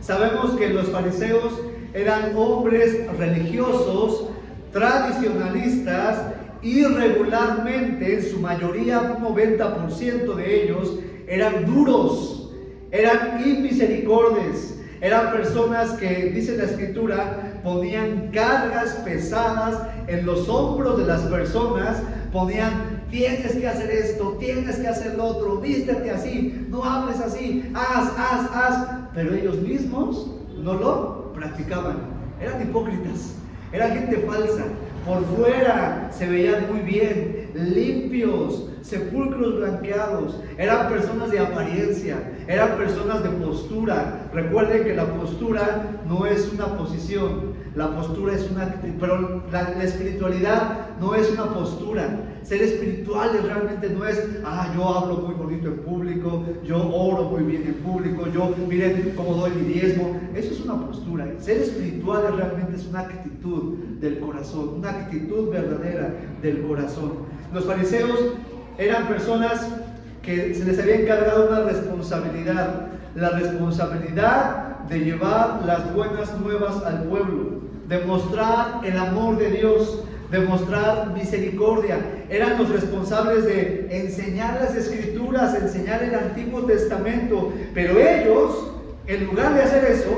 Sabemos que los fariseos eran hombres religiosos, tradicionalistas, y regularmente, en su mayoría, un 90% de ellos, eran duros, eran inmisericordes, eran personas que, dice la escritura, ponían cargas pesadas en los hombros de las personas, ponían: tienes que hacer esto, tienes que hacer lo otro, vístete así, no hables así, haz, pero ellos mismos no lo practicaban. Eran hipócritas, era gente falsa. Por fuera se veían muy bien, limpios, sepulcros blanqueados. Eran personas de apariencia, eran personas de postura. Recuerden que la postura no es una posición, la postura es una actitud, pero la espiritualidad no es una postura. Ser espiritual realmente no es: yo hablo muy bonito en público, yo oro muy bien en público, yo miren cómo doy mi diezmo. Eso es una postura. Ser espiritual realmente es una actitud del corazón, una actitud verdadera del corazón. Los fariseos eran personas que se les había encargado una responsabilidad, la responsabilidad de llevar las buenas nuevas al pueblo, de mostrar el amor de Dios, de mostrar misericordia. Eran los responsables de enseñar las escrituras, enseñar el Antiguo Testamento, pero ellos, en lugar de hacer eso,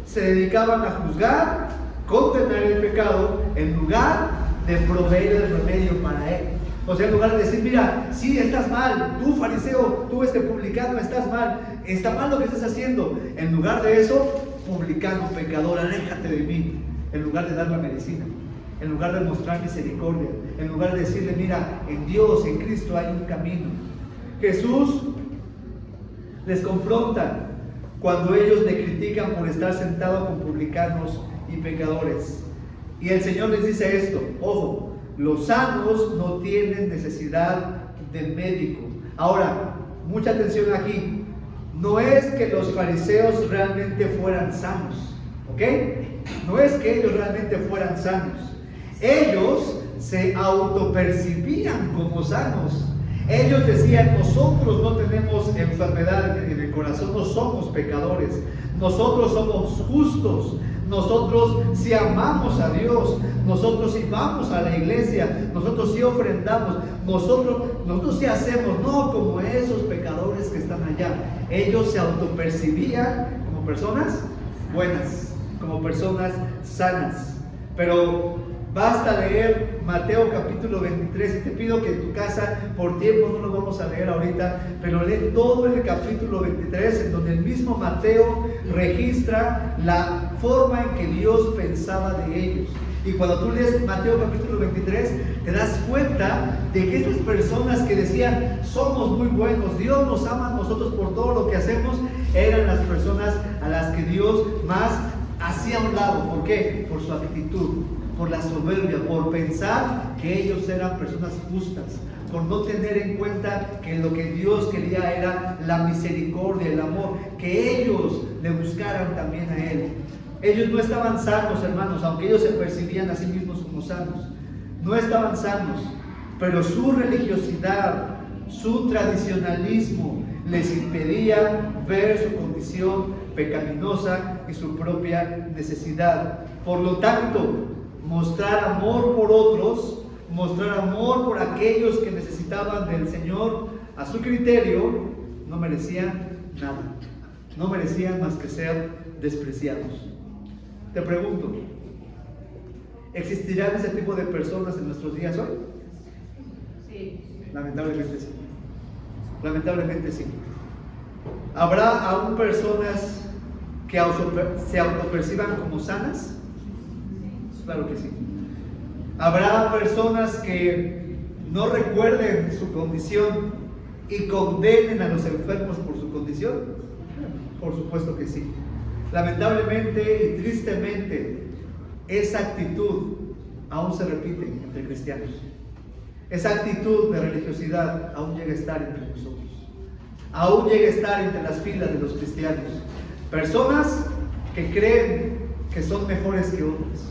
se dedicaban a juzgar, condenar el pecado, en lugar de proveer el remedio para él. O sea, en lugar de decir: mira, sí, estás mal, tú fariseo, tú publicano, estás mal, está mal lo que estás haciendo. En lugar de eso, publicano, pecador, aléjate de mí. En lugar de dar la medicina, en lugar de mostrar misericordia, en lugar de decirle: mira, en Dios, en Cristo hay un camino. Jesús les confronta cuando ellos le critican por estar sentado con publicanos y pecadores. Y el Señor les dice esto: ojo, los sanos no tienen necesidad de médico. Ahora, mucha atención aquí. No es que los fariseos realmente fueran sanos, ¿ok? No es que ellos realmente fueran sanos. Ellos se autopercibían como sanos. Ellos decían: nosotros no tenemos enfermedad en el corazón, no somos pecadores, nosotros somos justos, nosotros sí amamos a Dios, nosotros sí vamos a la iglesia, nosotros sí ofrendamos, nosotros sí hacemos, no como esos pecadores que están allá. Ellos se autopercibían como personas buenas, como personas sanas. Pero basta leer Mateo capítulo 23, y te pido que en tu casa, por tiempo no lo vamos a leer ahorita, pero lee todo el capítulo 23, en donde el mismo Mateo registra la forma en que Dios pensaba de ellos. Y cuando tú lees Mateo capítulo 23, te das cuenta de que estas personas que decían: somos muy buenos, Dios nos ama a nosotros por todo lo que hacemos, eran las personas a las que Dios más hacía a un lado. ¿Por qué? Por su actitud, por la soberbia, por pensar que ellos eran personas justas, por no tener en cuenta que lo que Dios quería era la misericordia, el amor, que ellos le buscaran también a Él. Ellos no estaban sanos, hermanos, aunque ellos se percibían a sí mismos como sanos. No estaban sanos, pero su religiosidad, Su tradicionalismo les impedía ver su condición pecaminosa y su propia necesidad. Por lo tanto, mostrar amor por otros, mostrar amor por aquellos que necesitaban del Señor, a su criterio, no merecían nada. No merecían más que ser despreciados. Te pregunto, ¿existirán ese tipo de personas en nuestros días hoy? Sí. Lamentablemente sí. Lamentablemente sí. ¿Habrá aún personas que se autoperciban como sanas? Claro que sí. ¿Habrá personas que no recuerden su condición y condenen a los enfermos por su condición? Por supuesto que sí. Lamentablemente y tristemente, esa actitud aún se repite entre cristianos. Esa actitud de religiosidad aún llega a estar entre nosotros. Aún llega a estar entre las filas de los cristianos. Personas que creen que son mejores que otros.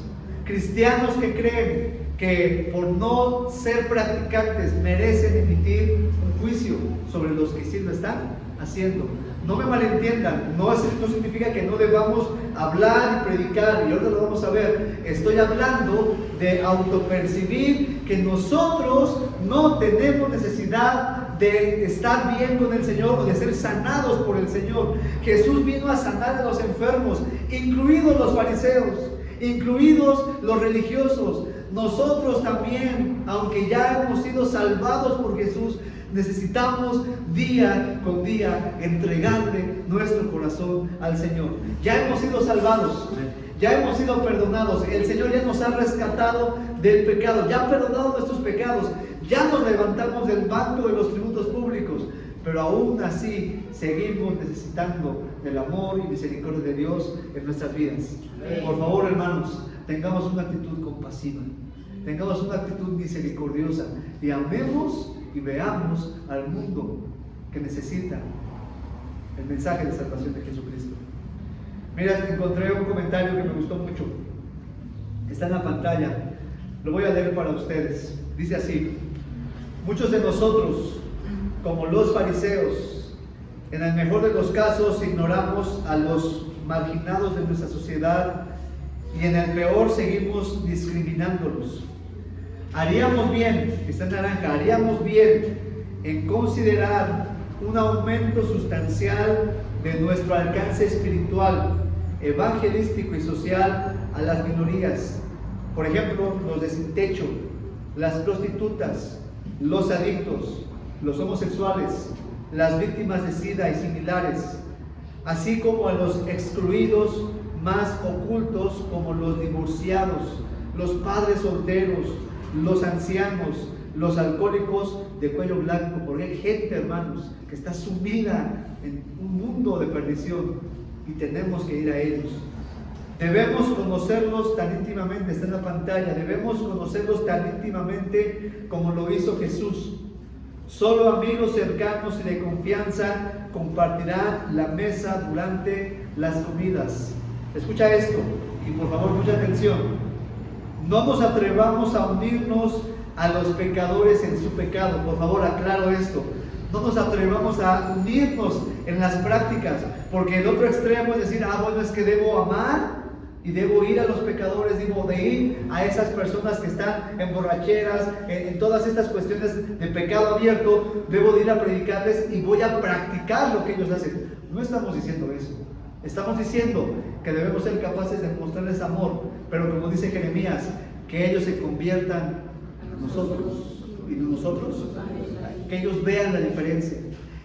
Cristianos que creen que por no ser practicantes merecen emitir un juicio sobre los que sí lo están haciendo. No me malentiendan, no significa que no debamos hablar y predicar, y ahora lo vamos a ver. Estoy hablando de autopercibir que nosotros no tenemos necesidad de estar bien con el Señor o de ser sanados por el Señor. Jesús vino a sanar a los enfermos, incluidos los fariseos, incluidos los religiosos. Nosotros también, aunque ya hemos sido salvados por Jesús, necesitamos día con día entregarle nuestro corazón al Señor. Ya hemos sido salvados, ya hemos sido perdonados. El Señor ya nos ha rescatado del pecado, ya ha perdonado nuestros pecados, ya nos levantamos del banco de los tributos públicos. Pero aún así seguimos necesitando del amor y misericordia de Dios en nuestras vidas. Por favor, hermanos, tengamos una actitud compasiva, tengamos una actitud misericordiosa y amemos y veamos al mundo que necesita el mensaje de salvación de Jesucristo. Mira, encontré un comentario que me gustó mucho. Está en la pantalla. Lo voy a leer para ustedes. Dice así: muchos de nosotros, como los fariseos, en el mejor de los casos ignoramos a los marginados de nuestra sociedad y en el peor seguimos discriminándolos. Haríamos bien, está en naranja, haríamos bien en considerar un aumento sustancial de nuestro alcance espiritual, evangelístico y social a las minorías. Por ejemplo, los de sin techo, las prostitutas, los adictos, los homosexuales, las víctimas de SIDA y similares, así como a los excluidos más ocultos como los divorciados, los padres solteros, los ancianos, los alcohólicos de cuello blanco, porque hay gente, hermanos, que está sumida en un mundo de perdición y tenemos que ir a ellos. Debemos conocerlos tan íntimamente, está en la pantalla, debemos conocerlos tan íntimamente como lo hizo Jesús. Solo amigos cercanos y de confianza compartirán la mesa durante las comidas. Escucha esto y por favor mucha atención. No nos atrevamos a unirnos a los pecadores en su pecado. Por favor, aclaro esto. No nos atrevamos a unirnos en las prácticas, porque el otro extremo es decir, bueno, es que debo amar y debo ir a los pecadores, debo de ir a esas personas que están en borracheras, en todas estas cuestiones de pecado abierto, debo de ir a predicarles y voy a practicar lo que ellos hacen. No estamos diciendo eso. Estamos diciendo que debemos ser capaces de mostrarles amor, pero como dice Jeremías, que ellos se conviertan en nosotros y en nosotros, que ellos vean la diferencia,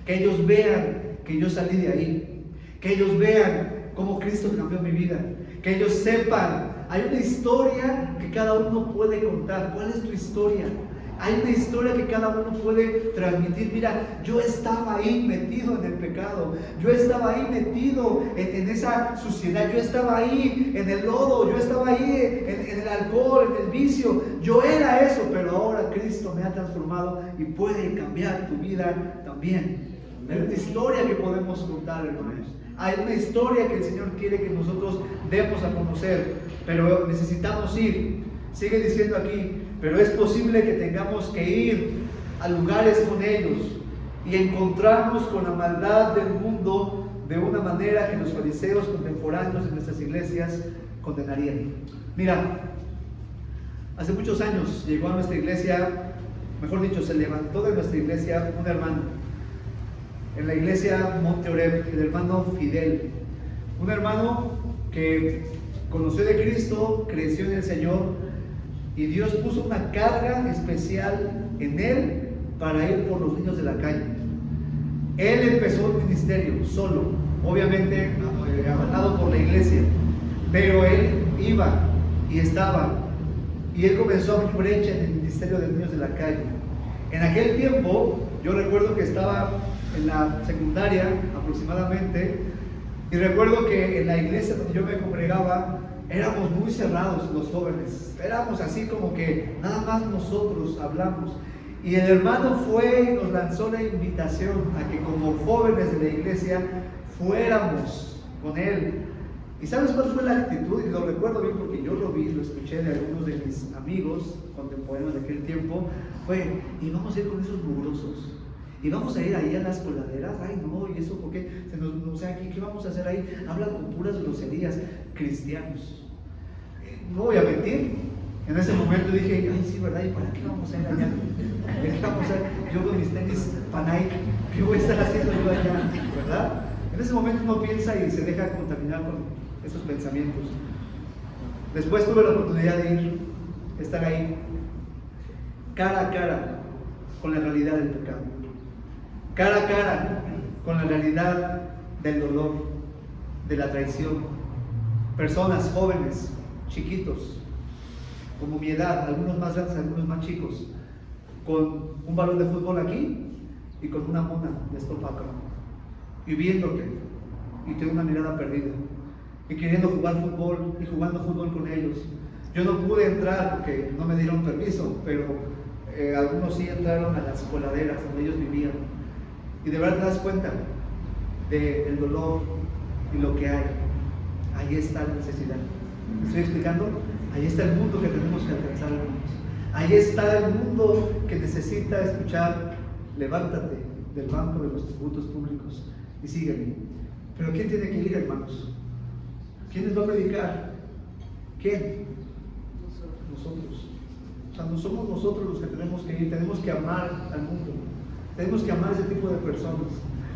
que ellos vean que yo salí de ahí, que ellos vean cómo Cristo cambió mi vida, que ellos sepan, hay una historia que cada uno puede contar. ¿Cuál es tu historia? Hay una historia que cada uno puede transmitir. Mira, yo estaba ahí metido en el pecado, yo estaba ahí metido en esa suciedad, yo estaba ahí en el lodo, yo estaba ahí en el alcohol, en el vicio. Yo era eso, pero ahora Cristo me ha transformado y puede cambiar tu vida también. Hay una historia que podemos contar, hermanos. Hay una historia que el Señor quiere que nosotros demos a conocer, pero necesitamos ir. Sigue diciendo aquí, pero es posible que tengamos que ir a lugares con ellos y encontrarnos con la maldad del mundo de una manera que los fariseos contemporáneos en nuestras iglesias condenarían. Mira, hace muchos años llegó a nuestra iglesia, mejor dicho, se levantó de nuestra iglesia un hermano, en la iglesia Monte Oreb, el hermano Fidel, un hermano que conoció de Cristo, creció en el Señor, y Dios puso una carga especial en él para ir por los niños de la calle. Él empezó el ministerio solo, obviamente avalado por la iglesia, pero él iba y estaba, y él comenzó a abrir brecha en el ministerio de niños de la calle. En aquel tiempo, yo recuerdo que estaba en la secundaria aproximadamente, y recuerdo que en la iglesia donde yo me congregaba, éramos muy cerrados los jóvenes, éramos así como que nada más nosotros hablamos. Y el hermano fue y nos lanzó la invitación a que como jóvenes de la iglesia fuéramos con él. ¿Y sabes cuál fue la actitud? Y lo recuerdo bien porque yo lo vi, lo escuché de algunos de mis amigos contemporáneos de aquel tiempo. Fue, y vamos a ir con esos mugrosos, y vamos a ir ahí a las coladeras. Ay no, y eso porque o sea, ¿qué vamos a hacer ahí? Hablan con puras groserías, cristianos. No voy a mentir, en ese momento dije, ay sí, ¿verdad? ¿Y para qué vamos a ir allá? ¿Qué vamos a hacer? Yo con mis tenis Panay, ¿qué voy a estar haciendo yo allá? ¿Verdad? En ese momento uno piensa y se deja contaminar con esos pensamientos. Después tuve la oportunidad de estar ahí, cara a cara con la realidad del pecado, cara a cara con la realidad del dolor, de la traición. Personas jóvenes, chiquitos, como mi edad, algunos más grandes, algunos más chicos, con un balón de fútbol aquí y con una mona de estopa acá, y viéndote, y tengo una mirada perdida, y queriendo jugar fútbol, y jugando fútbol con ellos. Yo no pude entrar porque no me dieron permiso, pero algunos sí entraron a las coladeras donde ellos vivían, y de verdad te das cuenta del dolor y lo que hay. Ahí está la necesidad. ¿Me estoy explicando? Ahí está el mundo que tenemos que alcanzar, hermanos. Ahí está el mundo que necesita escuchar: levántate del banco de los tributos públicos y sígueme. Pero ¿quién tiene que ir, hermanos? ¿Quién les va a predicar? ¿Quién? Nosotros. O sea, no somos nosotros los que tenemos que ir. Tenemos que amar al mundo. Tenemos que amar a ese tipo de personas.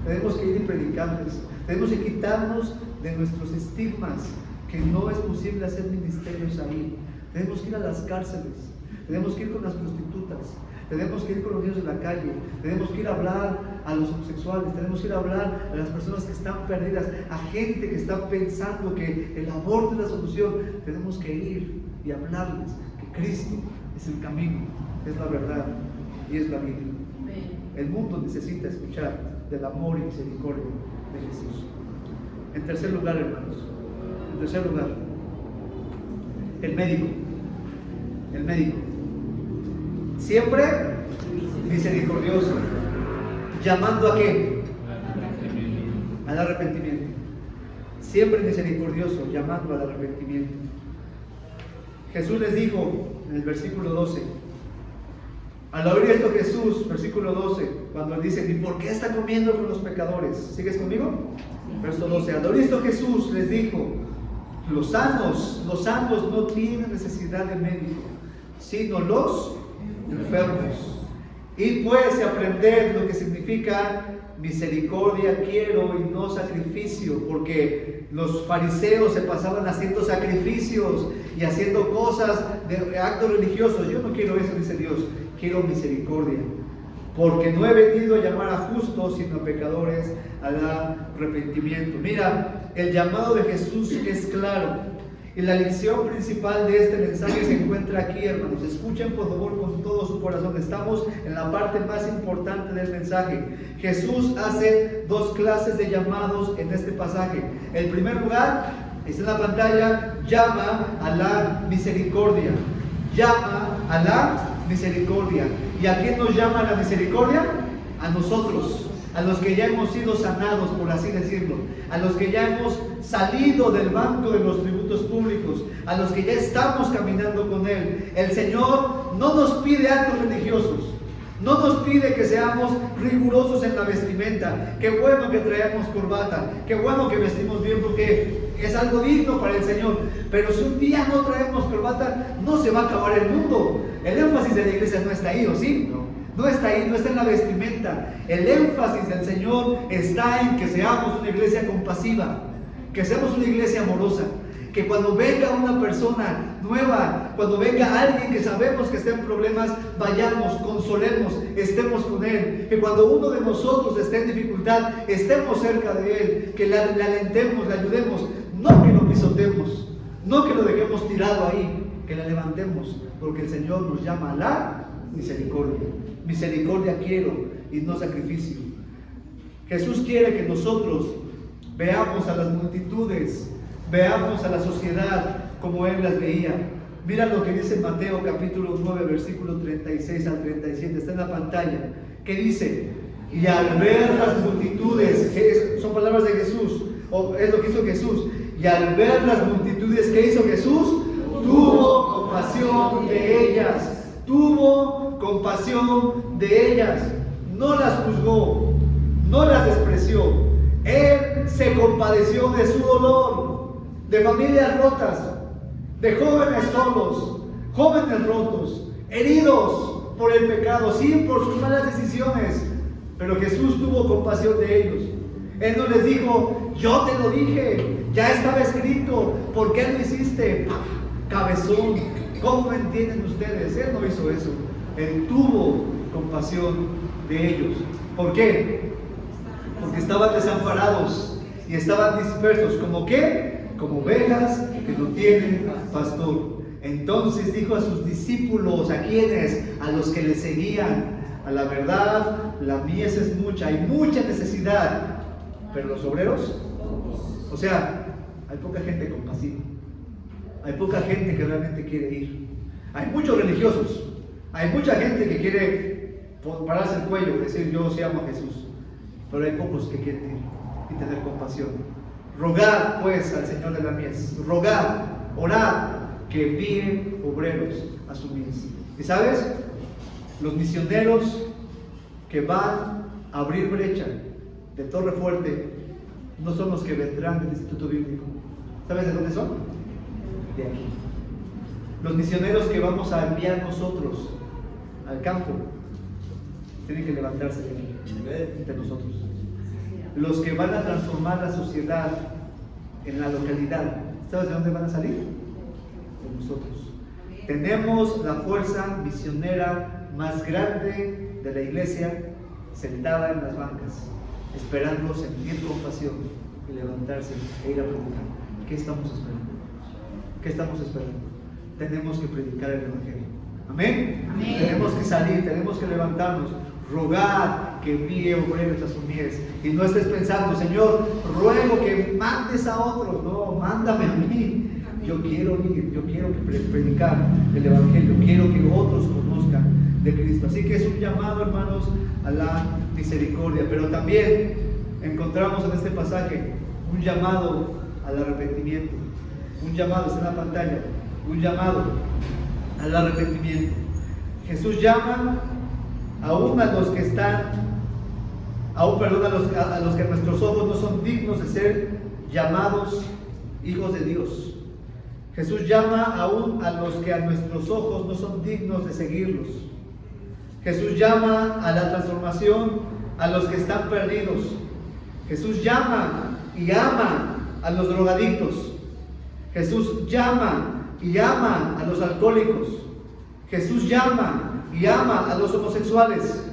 Tenemos que ir y predicarles. Tenemos que quitarnos de nuestros estigmas, que no es posible hacer ministerios ahí. Tenemos que ir a las cárceles, tenemos que ir con las prostitutas, tenemos que ir con los niños de la calle, tenemos que ir a hablar a los homosexuales, tenemos que ir a hablar a las personas que están perdidas, a gente que está pensando que el aborto es la solución. Tenemos que ir y hablarles que Cristo es el camino, es la verdad y es la vida. El mundo necesita escuchar del amor y misericordia de Jesús. En tercer lugar, hermanos, en tercer lugar, el médico. El médico. Siempre misericordioso. ¿Llamando a qué? Al arrepentimiento. Siempre misericordioso, llamando al arrepentimiento. Jesús les dijo en el versículo 12. Al oír esto Jesús, versículo 12, cuando él dice: ¿y por qué está comiendo con los pecadores? ¿Sigues conmigo? Verso 12. Al oír esto Jesús les dijo: los sanos no tienen necesidad de médico, sino los enfermos. Y pues aprended lo que significa misericordia quiero y no sacrificio, porque los fariseos se pasaban haciendo sacrificios y haciendo cosas de actos religiosos. Yo no quiero eso, dice Dios, quiero misericordia, porque no he venido a llamar a justos, sino a pecadores al arrepentimiento. Mira, el llamado de Jesús es claro. Y la lección principal de este mensaje se encuentra aquí, hermanos. Escuchen por favor con todo su corazón. Estamos en la parte más importante del mensaje. Jesús hace dos clases de llamados en este pasaje. En primer lugar, está en la pantalla, llama a la misericordia. Llama a la misericordia. ¿Y a quién nos llama la misericordia? A nosotros, a los que ya hemos sido sanados, por así decirlo, a los que ya hemos salido del banco de los tributos públicos, a los que ya estamos caminando con Él. El Señor no nos pide actos religiosos, No nos pide que seamos rigurosos en la vestimenta. Qué bueno que traemos corbata, qué bueno que vestimos bien porque es algo digno para el Señor. Pero si un día no traemos corbata, no se va a acabar el mundo. El énfasis de la iglesia no está ahí, ¿o sí? No está ahí, no está en la vestimenta. El énfasis del Señor está en que seamos una iglesia compasiva, que seamos una iglesia amorosa. Que cuando venga una persona nueva, cuando venga alguien que sabemos que está en problemas, vayamos, consolemos, estemos con él. Que cuando uno de nosotros esté en dificultad, estemos cerca de él, que le alentemos, le ayudemos, no que lo pisotemos, no que lo dejemos tirado ahí, que le levantemos, porque el Señor nos llama a la misericordia. Misericordia quiero y no sacrificio. Jesús quiere que nosotros veamos a las multitudes, veamos a la sociedad como Él las veía. Mira lo que dice Mateo capítulo 9, versículo 36 al 37. Está en la pantalla. ¿Qué dice? Y al ver las multitudes, son palabras de Jesús, o es lo que hizo Jesús. Y al ver las multitudes, ¿qué hizo Jesús? Tuvo compasión de ellas. Tuvo compasión de ellas. No las juzgó, no las despreció. Él se compadeció de su dolor, de familias rotas, de jóvenes solos, jóvenes rotos, heridos por el pecado, sí, por sus malas decisiones. Pero Jesús tuvo compasión de ellos. Él no les dijo, yo te lo dije, ya estaba escrito, ¿por qué lo hiciste? Cabezón, ¿cómo me entienden ustedes? Él no hizo eso. Él tuvo compasión de ellos. ¿Por qué? Porque estaban desamparados y estaban dispersos. ¿Como qué? Como ovejas que no tienen pastor. Entonces dijo a sus discípulos, ¿a quiénes? A los que le seguían: a la verdad, la mies es mucha, hay mucha necesidad, pero los obreros, o sea, hay poca gente compasiva, hay poca gente que realmente quiere ir. Hay muchos religiosos, hay mucha gente que quiere pararse el cuello y decir, yo sí amo a Jesús, pero hay pocos que quieren ir y tener compasión. Rogad pues al Señor de la mies, rogad, orad, que envíe obreros a su mies. ¿Y sabes? Los misioneros que van a abrir brecha de Torre Fuerte no son los que vendrán del Instituto Bíblico. ¿Sabes de dónde son? De aquí. Los misioneros que vamos a enviar nosotros al campo tienen que levantarse de aquí, entre nosotros. Los que van a transformar la sociedad en la localidad, ¿sabes de dónde van a salir? De nosotros. Tenemos la fuerza misionera más grande de la iglesia sentada en las bancas, esperando sentir compasión y levantarse e ir a predicar. ¿Qué estamos esperando? ¿Qué estamos esperando? Tenemos que predicar el Evangelio. ¿Amén? Amén. Tenemos que salir, tenemos que levantarnos. Rogad que envíe obreros a su mies. Y no estés pensando, Señor, ruego que mandes a otros. No, mándame a mí. Yo quiero ir, yo quiero predicar el Evangelio, quiero que otros conozcan de Cristo. Así que es un llamado, hermanos, a la misericordia. Pero también encontramos en este pasaje un llamado al arrepentimiento. Un llamado, está en la pantalla, un llamado al arrepentimiento. Jesús llama aún a los que están, a los que a nuestros ojos no son dignos de ser llamados hijos de Dios. Jesús llama aún a los que a nuestros ojos no son dignos de seguirlos. Jesús llama a la transformación a los que están perdidos. Jesús llama y ama a los drogadictos. Jesús llama y ama a los alcohólicos. Jesús llama y ama a los homosexuales.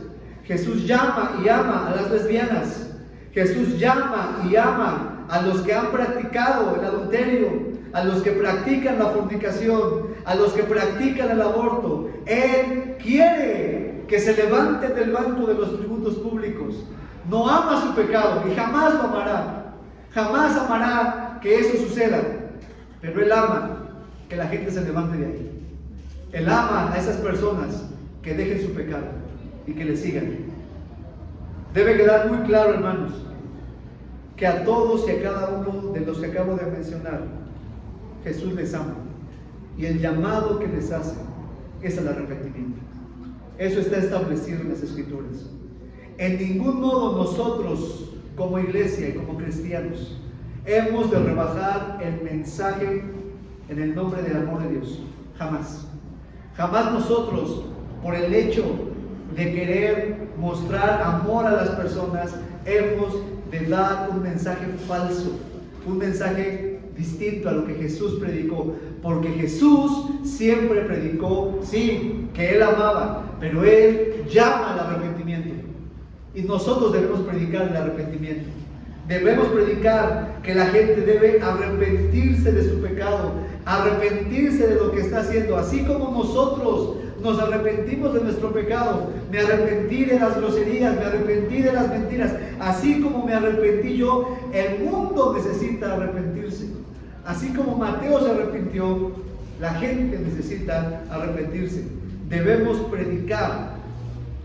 Jesús llama y ama a las lesbianas. Jesús llama y ama a los que han practicado el adulterio, a los que practican la fornicación, a los que practican el aborto. Él quiere que se levanten del banco de los tributos públicos. No ama su pecado y jamás lo amará. Jamás amará que eso suceda. Pero Él ama que la gente se levante de ahí. Él ama a esas personas que dejen su pecado y que le sigan. Debe quedar muy claro, hermanos, que a todos y a cada uno de los que acabo de mencionar, Jesús les ama. Y el llamado que les hace es el arrepentimiento. Eso está establecido en las Escrituras. En ningún modo nosotros, como iglesia y como cristianos, hemos de rebajar el mensaje en el nombre del amor de Dios. Jamás. Jamás nosotros, por el hecho de querer mostrar amor a las personas, hemos de dar un mensaje falso, un mensaje distinto a lo que Jesús predicó, porque Jesús siempre predicó, sí, que Él amaba, pero Él llama al arrepentimiento, y nosotros debemos predicar el arrepentimiento. Debemos predicar que la gente debe arrepentirse de su pecado, arrepentirse de lo que está haciendo, así como nosotros nos arrepentimos de nuestro pecado. Me arrepentí de las groserías, me arrepentí de las mentiras, así como me arrepentí yo. El mundo necesita arrepentirse, así como Mateo se arrepintió, la gente necesita arrepentirse. Debemos predicar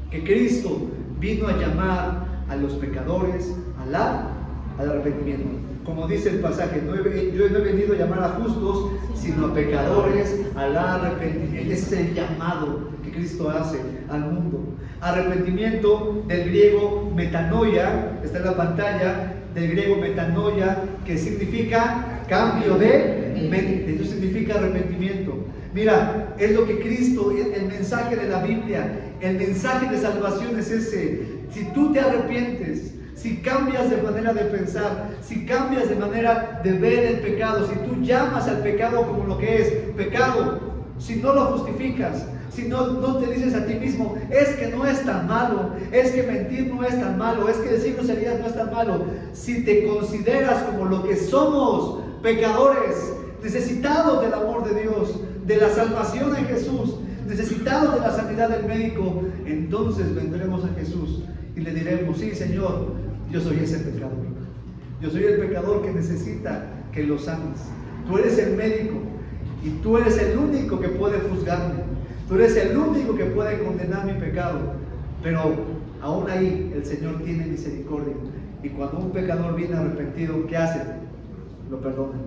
que Cristo vino a llamar a los pecadores al arrepentimiento. Como dice el pasaje, yo no he venido a llamar a justos, sino a pecadores al arrepentimiento. Ese es el llamado que Cristo hace al mundo. Arrepentimiento, del griego metanoia, está en la pantalla, del griego metanoia, que significa cambio de mente. Eso significa arrepentimiento. Mira, es lo que Cristo, el mensaje de la Biblia, el mensaje de salvación es ese. Si tú te arrepientes, si cambias de manera de pensar, si cambias de manera de ver el pecado, si tú llamas al pecado como lo que es pecado, si no lo justificas, si no te dices a ti mismo, es que no es tan malo, es que mentir no es tan malo, es que decir groserías no es tan malo. Si te consideras como lo que somos, pecadores, necesitados del amor de Dios, de la salvación en Jesús, necesitados de la sanidad del médico, entonces vendremos a Jesús y le diremos, sí, Señor, yo soy ese pecador. Yo soy el pecador que necesita que lo sanes. Tú eres el médico y tú eres el único que puede juzgarme. Tú eres el único que puede condenar mi pecado. Pero aún ahí el Señor tiene misericordia. Y cuando un pecador viene arrepentido, ¿qué hace? Lo perdona.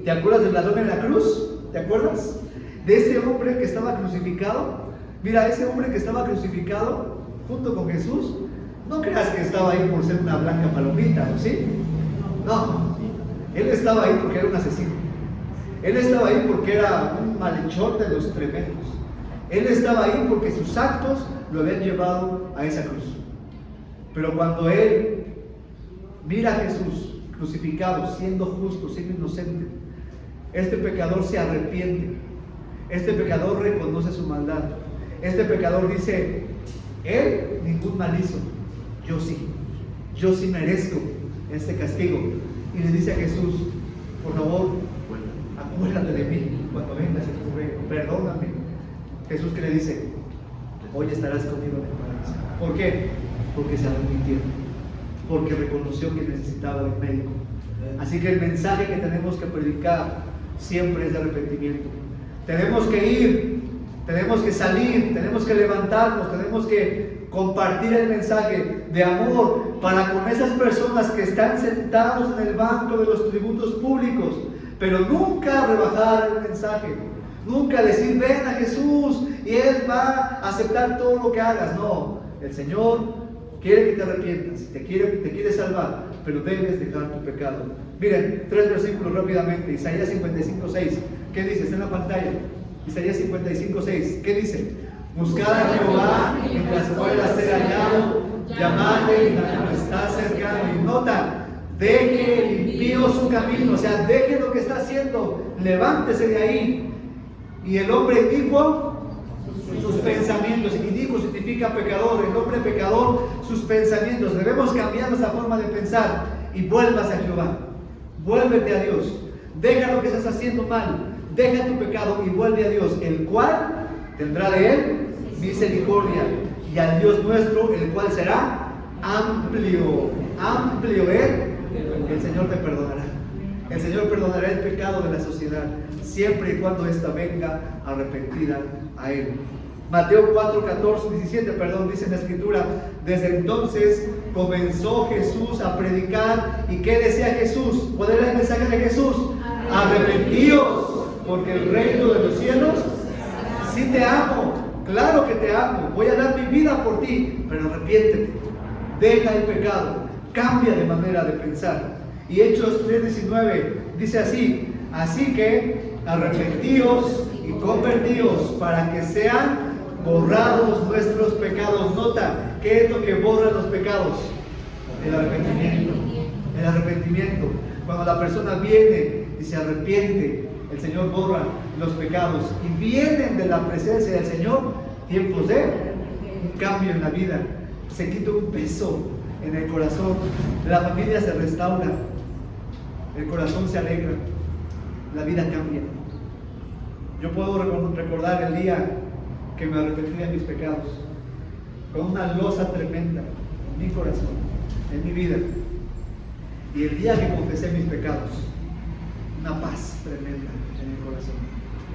¿Te acuerdas del ladrón en la cruz? ¿Te acuerdas? De ese hombre que estaba crucificado. Mira, ese hombre que estaba crucificado junto con Jesús, no creas que estaba ahí por ser una blanca palomita, ¿sí? No, él estaba ahí porque era un asesino. Él estaba ahí porque era un malhechor de los tremendos. Él estaba ahí porque sus actos lo habían llevado a esa cruz. Pero cuando él mira a Jesús crucificado, siendo justo, siendo inocente, este pecador se arrepiente. Este pecador reconoce su maldad. Este pecador dice, él ningún mal hizo, yo sí merezco este castigo. Y le dice a Jesús, por favor, acuérdate de mí cuando vengas a tu reino, perdóname. Jesús que le dice, hoy estarás conmigo en el paraíso. ¿Por qué? Porque se arrepintió, porque reconoció que necesitaba el médico. Así que el mensaje que tenemos que predicar siempre es de arrepentimiento. Tenemos que ir, tenemos que salir, tenemos que levantarnos, tenemos que compartir el mensaje de amor para con esas personas que están sentados en el banco de los tributos públicos, pero nunca rebajar el mensaje, nunca decir ven a Jesús y Él va a aceptar todo lo que hagas. No, el Señor quiere que te arrepientas, te quiere salvar, pero debes dejar tu pecado. Miren, 3 versículos rápidamente. Isaías 55:6, ¿qué dice? Está en la pantalla. Isaías 55:6, ¿qué dice? Buscad a Jehová mientras pueda ser hallado, llamadle cuando está cercano. Y nota, deje el impío su camino, o sea, deje lo que está haciendo, levántese de ahí. Y el hombre inicuo, sus pensamientos. Inicuo significa pecador, el hombre pecador, sus pensamientos. Debemos cambiar nuestra forma de pensar y vuelvas a Jehová. Vuélvete a Dios. Deja lo que estás haciendo mal, deja tu pecado y vuelve a Dios, el cual tendrá de él misericordia, y al Dios nuestro, el cual será amplio. El Señor te perdonará. El Señor perdonará el pecado de la sociedad, siempre y cuando ésta venga arrepentida a Él. Mateo 17, dice en la Escritura, desde entonces comenzó Jesús a predicar. ¿Y qué decía Jesús? ¿Cuál era el mensaje de Jesús? Arrepentíos, porque el reino de los cielos, sí te amo, claro que te amo, voy a dar mi vida por ti, pero arrepiéntete, deja el pecado, cambia de manera de pensar. Y Hechos 3:19 dice así: así que arrepentíos y convertíos para que sean borrados nuestros pecados. Nota, ¿qué es lo que borra los pecados? El arrepentimiento. El arrepentimiento. Cuando la persona viene y se arrepiente, el Señor borra los pecados y vienen de la presencia del Señor tiempos de un cambio en la vida. Se quita un peso en el corazón, la familia se restaura, el corazón se alegra, la vida cambia. Yo puedo recordar el día que me arrepentí de mis pecados, con una losa tremenda en mi corazón, en mi vida. Y el día que confesé mis pecados, una paz tremenda en el corazón,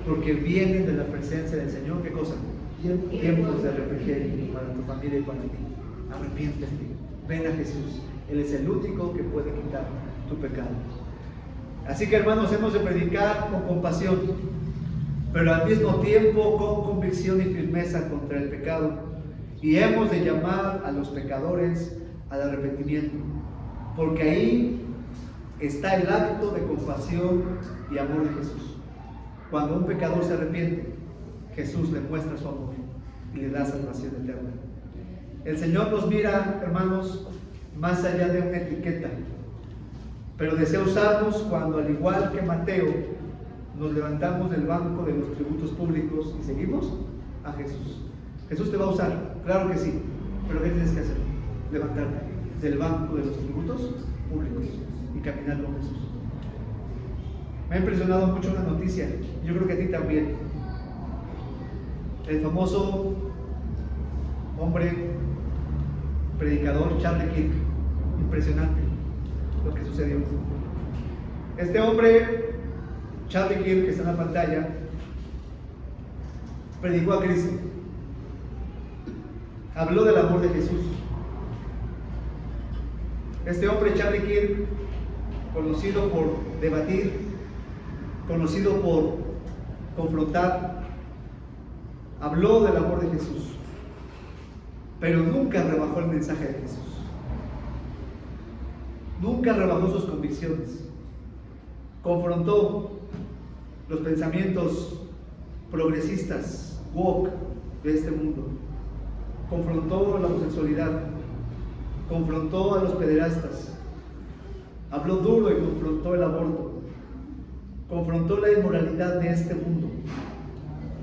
porque vienen de la presencia del Señor. ¿Qué cosa? Tiempos de refrigerio para tu familia y para ti. Arrepiéntete, ven a Jesús. Él es el único que puede quitar tu pecado. Así que, hermanos, hemos de predicar con compasión, pero al mismo tiempo con convicción y firmeza contra el pecado. Y hemos de llamar a los pecadores al arrepentimiento, porque ahí está el acto de compasión y amor de Jesús. Cuando un pecador se arrepiente, Jesús le muestra su amor y le da salvación eterna. El Señor nos mira, hermanos, más allá de una etiqueta, pero desea usarnos cuando, al igual que Mateo, nos levantamos del banco de los tributos públicos y seguimos a Jesús. Jesús te va a usar, claro que sí, pero ¿qué tienes que hacer? Levantarte del banco de los tributos públicos y caminar con Jesús. Me ha impresionado mucho una noticia, yo creo que a ti también. El famoso hombre predicador Charlie Kirk. Impresionante lo que sucedió. Este hombre, Charlie Kirk, que está en la pantalla, predicó a Cristo. Habló del amor de Jesús. Este hombre, Charlie Kirk, conocido por debatir, conocido por confrontar, habló del amor de Jesús, pero nunca rebajó el mensaje de Jesús. Nunca rebajó sus convicciones. Confrontó los pensamientos progresistas, woke, de este mundo. Confrontó la homosexualidad. Confrontó a los pederastas. Habló duro y confrontó el aborto. Confrontó la inmoralidad de este mundo.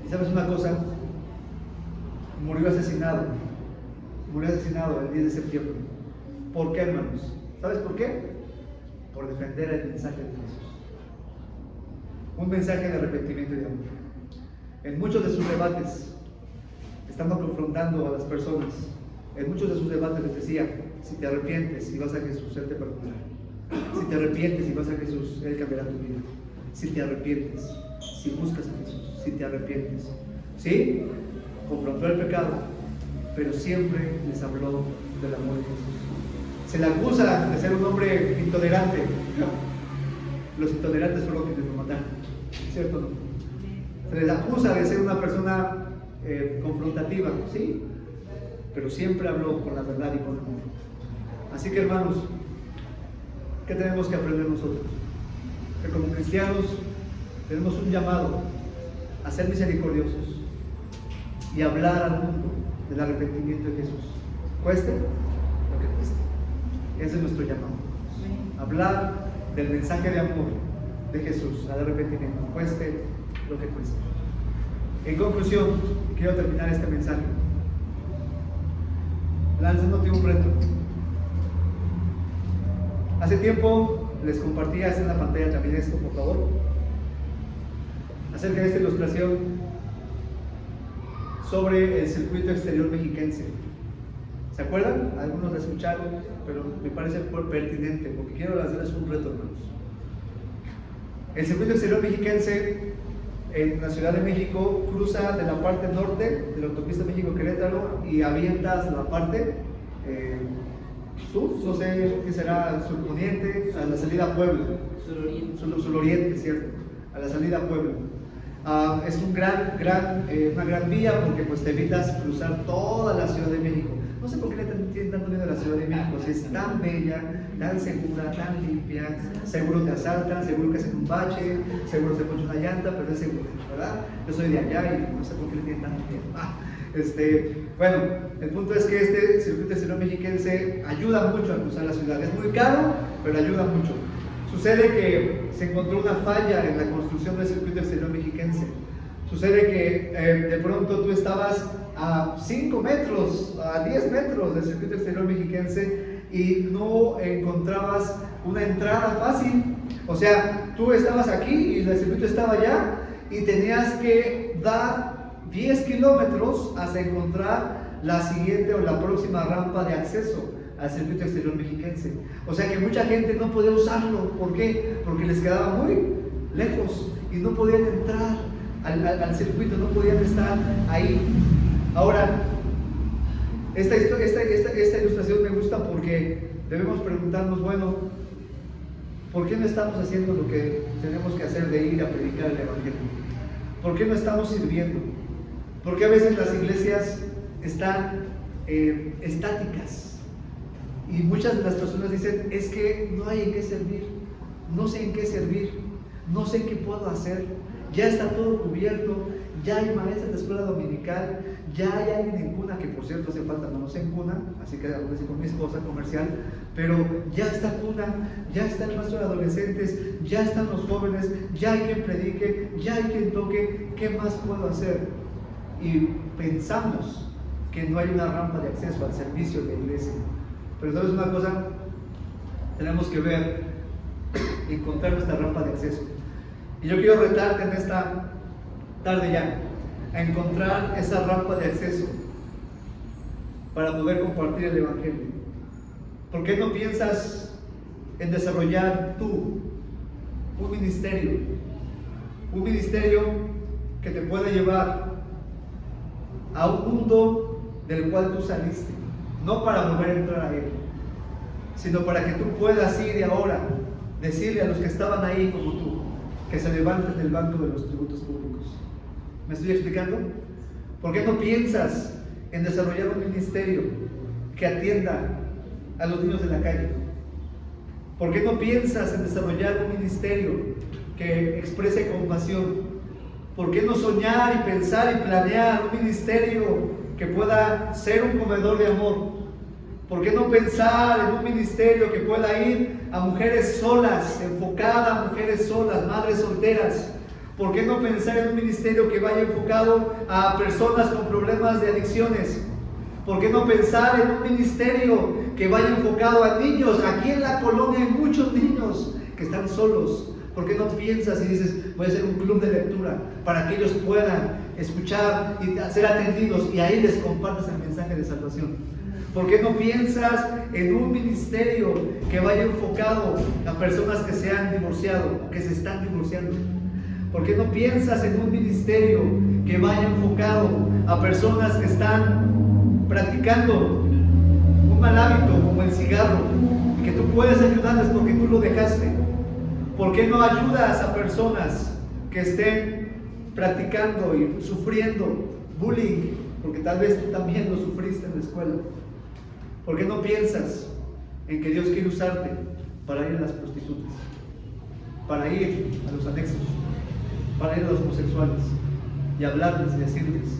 ¿Y sabes una cosa? Murió asesinado el 10 de septiembre. ¿Por qué, hermanos? ¿Sabes por qué? Por defender el mensaje de Jesús. Un mensaje de arrepentimiento y de amor. En muchos de sus debates, estando confrontando a las personas, en muchos de sus debates les decía: si te arrepientes y vas a Jesús, Él te perdonará. Si te arrepientes y vas a Jesús, Él cambiará tu vida. Si te arrepientes, si buscas a Jesús, si te arrepientes. ¿Sí? Confrontó el pecado, pero siempre les habló del amor de Jesús. Se le acusa de ser un hombre intolerante. Los intolerantes fueron quienes lo mataron, ¿cierto o no? Se les acusa de ser una persona confrontativa, sí, pero siempre habló con la verdad y con amor. Así que, hermanos, ¿qué tenemos que aprender nosotros? Que como cristianos tenemos un llamado a ser misericordiosos y hablar al mundo del arrepentimiento de Jesús, cueste lo que cueste. Ese es nuestro llamado. Hablar del mensaje de amor de Jesús al arrepentimiento, cueste lo que cueste. En conclusión, quiero terminar este mensaje lanzándote un reto. Hace tiempo les compartía, está en la pantalla también esto, por favor, acerca de esta ilustración sobre el circuito exterior mexiquense. ¿Se acuerdan? Algunos la escucharon, pero me parece pertinente porque quiero lanzarles un reto, hermanos. El circuito exterior mexiquense en la Ciudad de México cruza de la parte norte de la autopista México-Querétaro y avienta hacia la parte sur, no sé qué será, surponiente, a la salida a Puebla. Suroriente, cierto, a la salida a Puebla. Es una gran vía porque pues te evitas cruzar toda la Ciudad de México. No sé por qué le tienen tanto miedo a la Ciudad de México, si es tan bella, tan segura, tan limpia, seguro te asaltan, seguro que hacen un bache, seguro se pone una llanta, pero es seguro, ¿verdad? Yo soy de allá y no sé por qué le tienen tanto miedo. Bueno, el punto es que este circuito exterior mexiquense ayuda mucho a cruzar la ciudad. Es muy caro, pero ayuda mucho. Sucede que se encontró una falla en la construcción del circuito exterior mexiquense. Sucede que de pronto tú estabas a 5 metros, a 10 metros del circuito exterior mexiquense y no encontrabas una entrada fácil. O sea, tú estabas aquí y el circuito estaba allá y tenías que dar 10 kilómetros hasta encontrar la siguiente o la próxima rampa de acceso al circuito exterior mexiquense. O sea que mucha gente no podía usarlo. ¿Por qué? Porque les quedaba muy lejos y no podían entrar al circuito, no podían estar ahí. Ahora, esta ilustración me gusta porque debemos preguntarnos, bueno, ¿por qué no estamos haciendo lo que tenemos que hacer de ir a predicar el Evangelio? ¿Por qué no estamos sirviendo? ¿Por qué a veces las iglesias están estáticas? Y muchas de las personas dicen, es que no hay en qué servir, no sé en qué servir, no sé qué puedo hacer, ya está todo cubierto, ya hay maestras de escuela dominical, ya hay alguien en cuna, que por cierto hace falta no en cuna, así que hago así con mi esposa comercial, pero ya está cuna, ya está el maestro de adolescentes, ya están los jóvenes, ya hay quien predique, ya hay quien toque, ¿qué más puedo hacer? Y pensamos que no hay una rampa de acceso al servicio de la iglesia. Pero ¿sabes una cosa? Tenemos que ver, encontrar nuestra rampa de acceso. Y yo quiero retarte en esta tarde ya, a encontrar esa rampa de acceso para poder compartir el Evangelio. ¿Por qué no piensas en desarrollar tú un ministerio? Un ministerio que te pueda llevar a un mundo del cual tú saliste. No para volver a entrar a él, sino para que tú puedas ir de ahora, decirle a los que estaban ahí como tú, que se levanten del banco de los tributos públicos. ¿Me estoy explicando? ¿Por qué no piensas en desarrollar un ministerio que atienda a los niños de la calle? ¿Por qué no piensas en desarrollar un ministerio que exprese compasión? ¿Por qué no soñar y pensar y planear un ministerio que pueda ser un comedor de amor? ¿Por qué no pensar en un ministerio que pueda ir a mujeres solas, enfocada a mujeres solas, madres solteras? ¿Por qué no pensar en un ministerio que vaya enfocado a personas con problemas de adicciones? ¿Por qué no pensar en un ministerio que vaya enfocado a niños? Aquí en la colonia hay muchos niños que están solos. ¿Por qué no piensas y dices, voy a hacer un club de lectura para que ellos puedan escuchar y ser atendidos y ahí les compartes el mensaje de salvación? ¿Por qué no piensas en un ministerio que vaya enfocado a personas que se han divorciado, que se están divorciando? ¿Por qué no piensas en un ministerio que vaya enfocado a personas que están practicando un mal hábito como el cigarro y que tú puedes ayudarles porque tú lo dejaste? ¿Por qué no ayudas a personas que estén practicando y sufriendo bullying? Porque tal vez tú también lo sufriste en la escuela. ¿Por qué no piensas en que Dios quiere usarte para ir a las prostitutas, para ir a los anexos, para ir a los homosexuales y hablarles y decirles,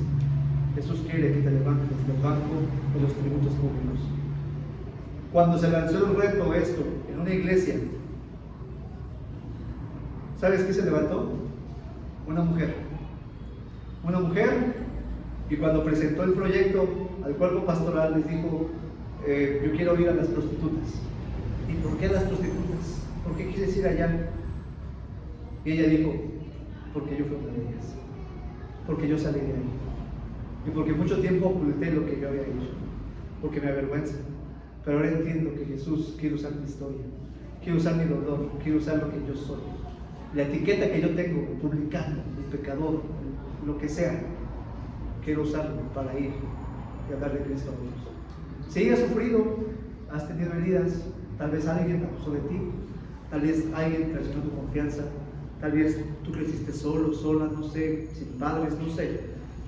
Jesús quiere que te levantes del banco de los tributos públicos? Cuando se lanzó el reto esto en una iglesia, ¿sabes qué se levantó? Una mujer. Una mujer, y cuando presentó el proyecto al cuerpo pastoral les dijo, yo quiero ir a las prostitutas. ¿Y por qué a las prostitutas? ¿Por qué quieres ir allá? Y ella dijo, porque yo fui una de ellas, porque yo salí de ahí, y porque mucho tiempo oculté lo que yo había hecho, porque me avergüenza. Pero ahora entiendo que Jesús quiere usar mi historia, quiere usar mi dolor, quiere usar lo que yo soy, la etiqueta que yo tengo, el publicano, el pecador, lo que sea, quiero usarlo para ir y hablar de Cristo a otros. Si has sufrido, has tenido heridas, tal vez alguien abusó de ti, tal vez alguien traicionó tu confianza, Tal vez tú creciste solo, sola, no sé, sin padres, no sé,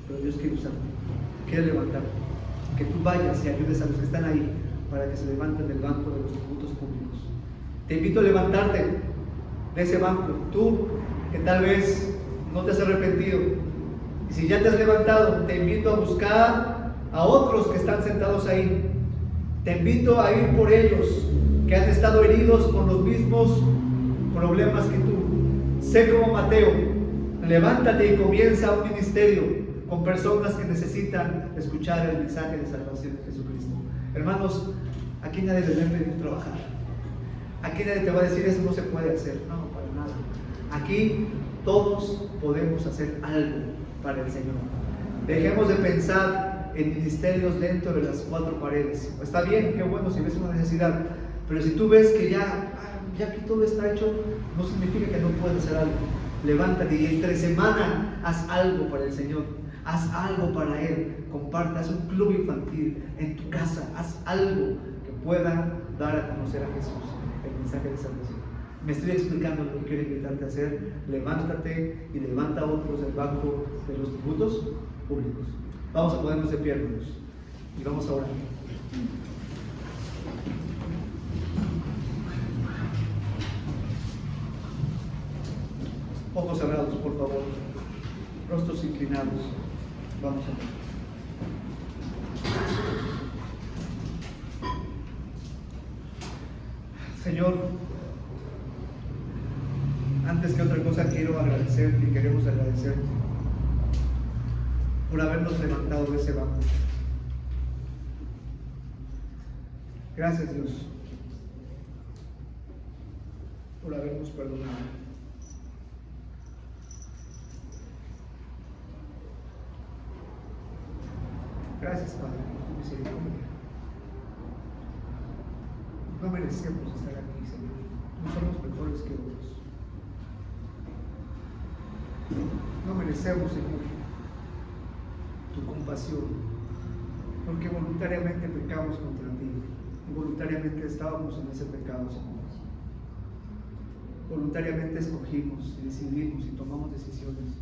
pero Dios quiere usarte, quiere levantarte. Que tú vayas y ayudes a los que están ahí para que se levanten del banco de los tributos públicos. Te invito a levantarte de ese banco, tú que tal vez no te has arrepentido. Y si ya te has levantado, te invito a buscar a otros que están sentados ahí. Te invito a ir por ellos que han estado heridos con los mismos problemas que tú. Sé como Mateo, levántate y comienza un ministerio con personas que necesitan escuchar el mensaje de salvación de Jesucristo. Hermanos, aquí nadie les va a pedir trabajar. Aquí nadie te va a decir eso no se puede hacer. No, para nada. Aquí todos podemos hacer algo para el Señor. Dejemos de pensar en ministerios dentro de las cuatro paredes. Está bien, qué bueno si ves una necesidad, pero si tú ves que ya que todo está hecho, no significa que no puedas hacer algo. Levántate y entre semana haz algo para el Señor, haz algo para Él, comparte, haz un club infantil en tu casa, haz algo que pueda dar a conocer a Jesús, el mensaje de salvación. Me estoy explicando lo que quiero invitarte a hacer. Levántate y levanta a otros del banco de los tributos públicos. Vamos a ponernos de pie, hermanos, y vamos a orar. Ojos cerrados, por favor. Rostros inclinados. Vamos a ver. Señor, antes que otra cosa quiero agradecerte y queremos agradecerte por habernos levantado de ese banco. Gracias, Dios, por habernos perdonado. Gracias, Padre, por tu misericordia. No merecemos estar aquí, Señor. No somos mejores que otros. No merecemos, Señor, tu compasión, porque voluntariamente pecamos contra ti y voluntariamente estábamos en ese pecado, Señor. Voluntariamente escogimos y decidimos y tomamos decisiones.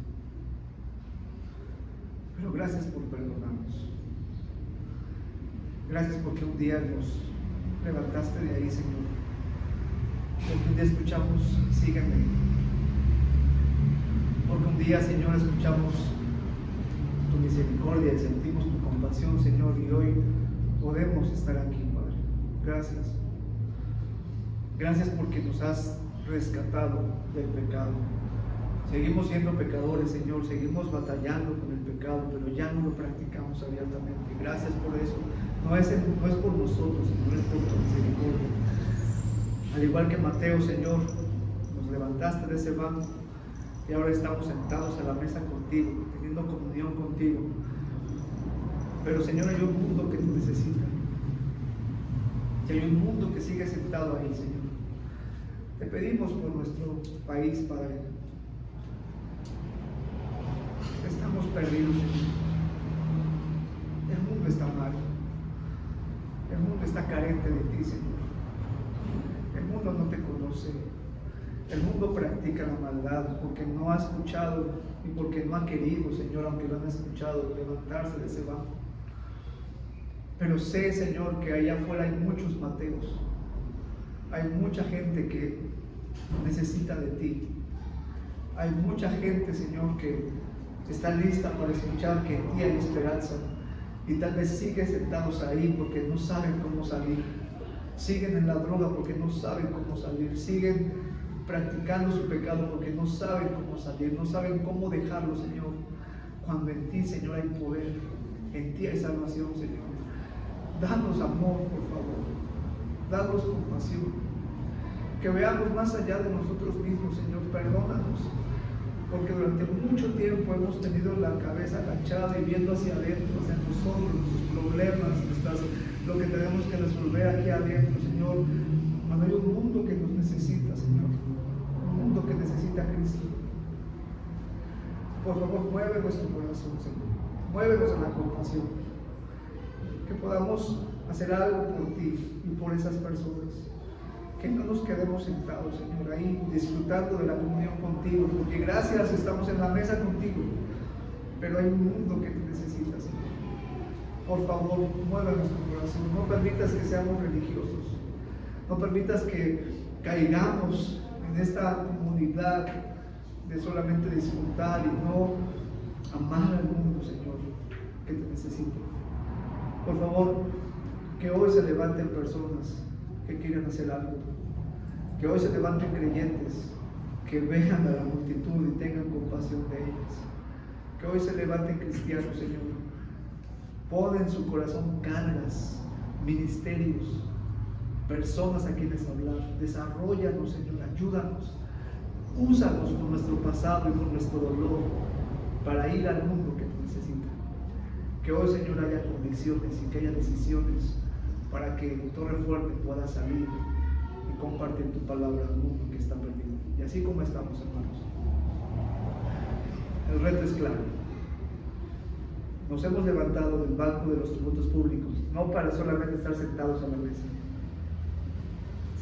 Pero gracias por perdonarnos. Gracias porque un día nos levantaste de ahí, Señor. Porque un día escuchamos, sígueme. Porque un día, Señor, escuchamos tu misericordia y sentimos tu compasión, Señor, y hoy podemos estar aquí, Padre. Gracias. Gracias porque nos has rescatado del pecado. Seguimos siendo pecadores, Señor, seguimos batallando con el pecado, pero ya no lo practicamos abiertamente. Gracias por eso. No es por nosotros, Señor, es por tu misericordia. Al igual que Mateo, Señor, nos levantaste de ese banco y ahora estamos sentados a la mesa contigo, teniendo comunión contigo. Pero, Señor, hay un mundo que te necesita. Y hay un mundo que sigue sentado ahí, Señor. Te pedimos por nuestro país, Padre. Estamos perdidos, Señor. El mundo está mal. El mundo está carente de ti, Señor. El mundo no te conoce. El mundo practica la maldad porque no ha escuchado y porque no ha querido, Señor, aunque lo han escuchado, levantarse de ese banco. Pero sé, Señor, que allá afuera hay muchos Mateos. Hay mucha gente que necesita de ti. Hay mucha gente, Señor, que está lista para escuchar que en ti hay esperanza. Y tal vez siguen sentados ahí porque no saben cómo salir. Siguen en la droga porque no saben cómo salir. Siguen practicando su pecado porque no saben cómo salir. No saben cómo dejarlo, Señor. Cuando en ti, Señor, hay poder. En ti hay salvación, Señor. Danos amor, por favor. Danos compasión. Que veamos más allá de nosotros mismos, Señor. Perdónanos. Porque durante mucho tiempo hemos tenido la cabeza agachada y viendo hacia adentro, hacia nosotros, nuestros problemas, lo que tenemos que resolver aquí adentro, Señor. Cuando hay un mundo que nos necesita, Señor. Un mundo que necesita a Cristo. Por favor, mueve nuestro corazón, Señor. Muévenos en la compasión. Que podamos hacer algo por ti y por esas personas. Que no nos quedemos sentados, Señor, ahí disfrutando de la comunión contigo, porque gracias estamos en la mesa contigo, pero hay un mundo que tú necesitas, Señor. Por favor, mueve nuestro corazón, no permitas que seamos religiosos, no permitas que caigamos en esta comunidad de solamente disfrutar y no amar al mundo, Señor, que te necesita. Por favor, que hoy se levanten personas que quieran hacer algo, que hoy se levanten creyentes que vean a la multitud y tengan compasión de ellas, que hoy se levanten cristianos, Señor. Pon en su corazón cargas, ministerios, personas a quienes hablar. Desarróllanos, Señor, ayúdanos, úsanos con nuestro pasado y con nuestro dolor para ir al mundo que te necesita. Que hoy, Señor, haya convicciones y que haya decisiones para que Torre Fuerte pueda salir y compartir tu palabra al mundo que está perdido. Y así como estamos, hermanos, el reto es claro. Nos hemos levantado del banco de los tributos públicos, no para solamente estar sentados a la mesa,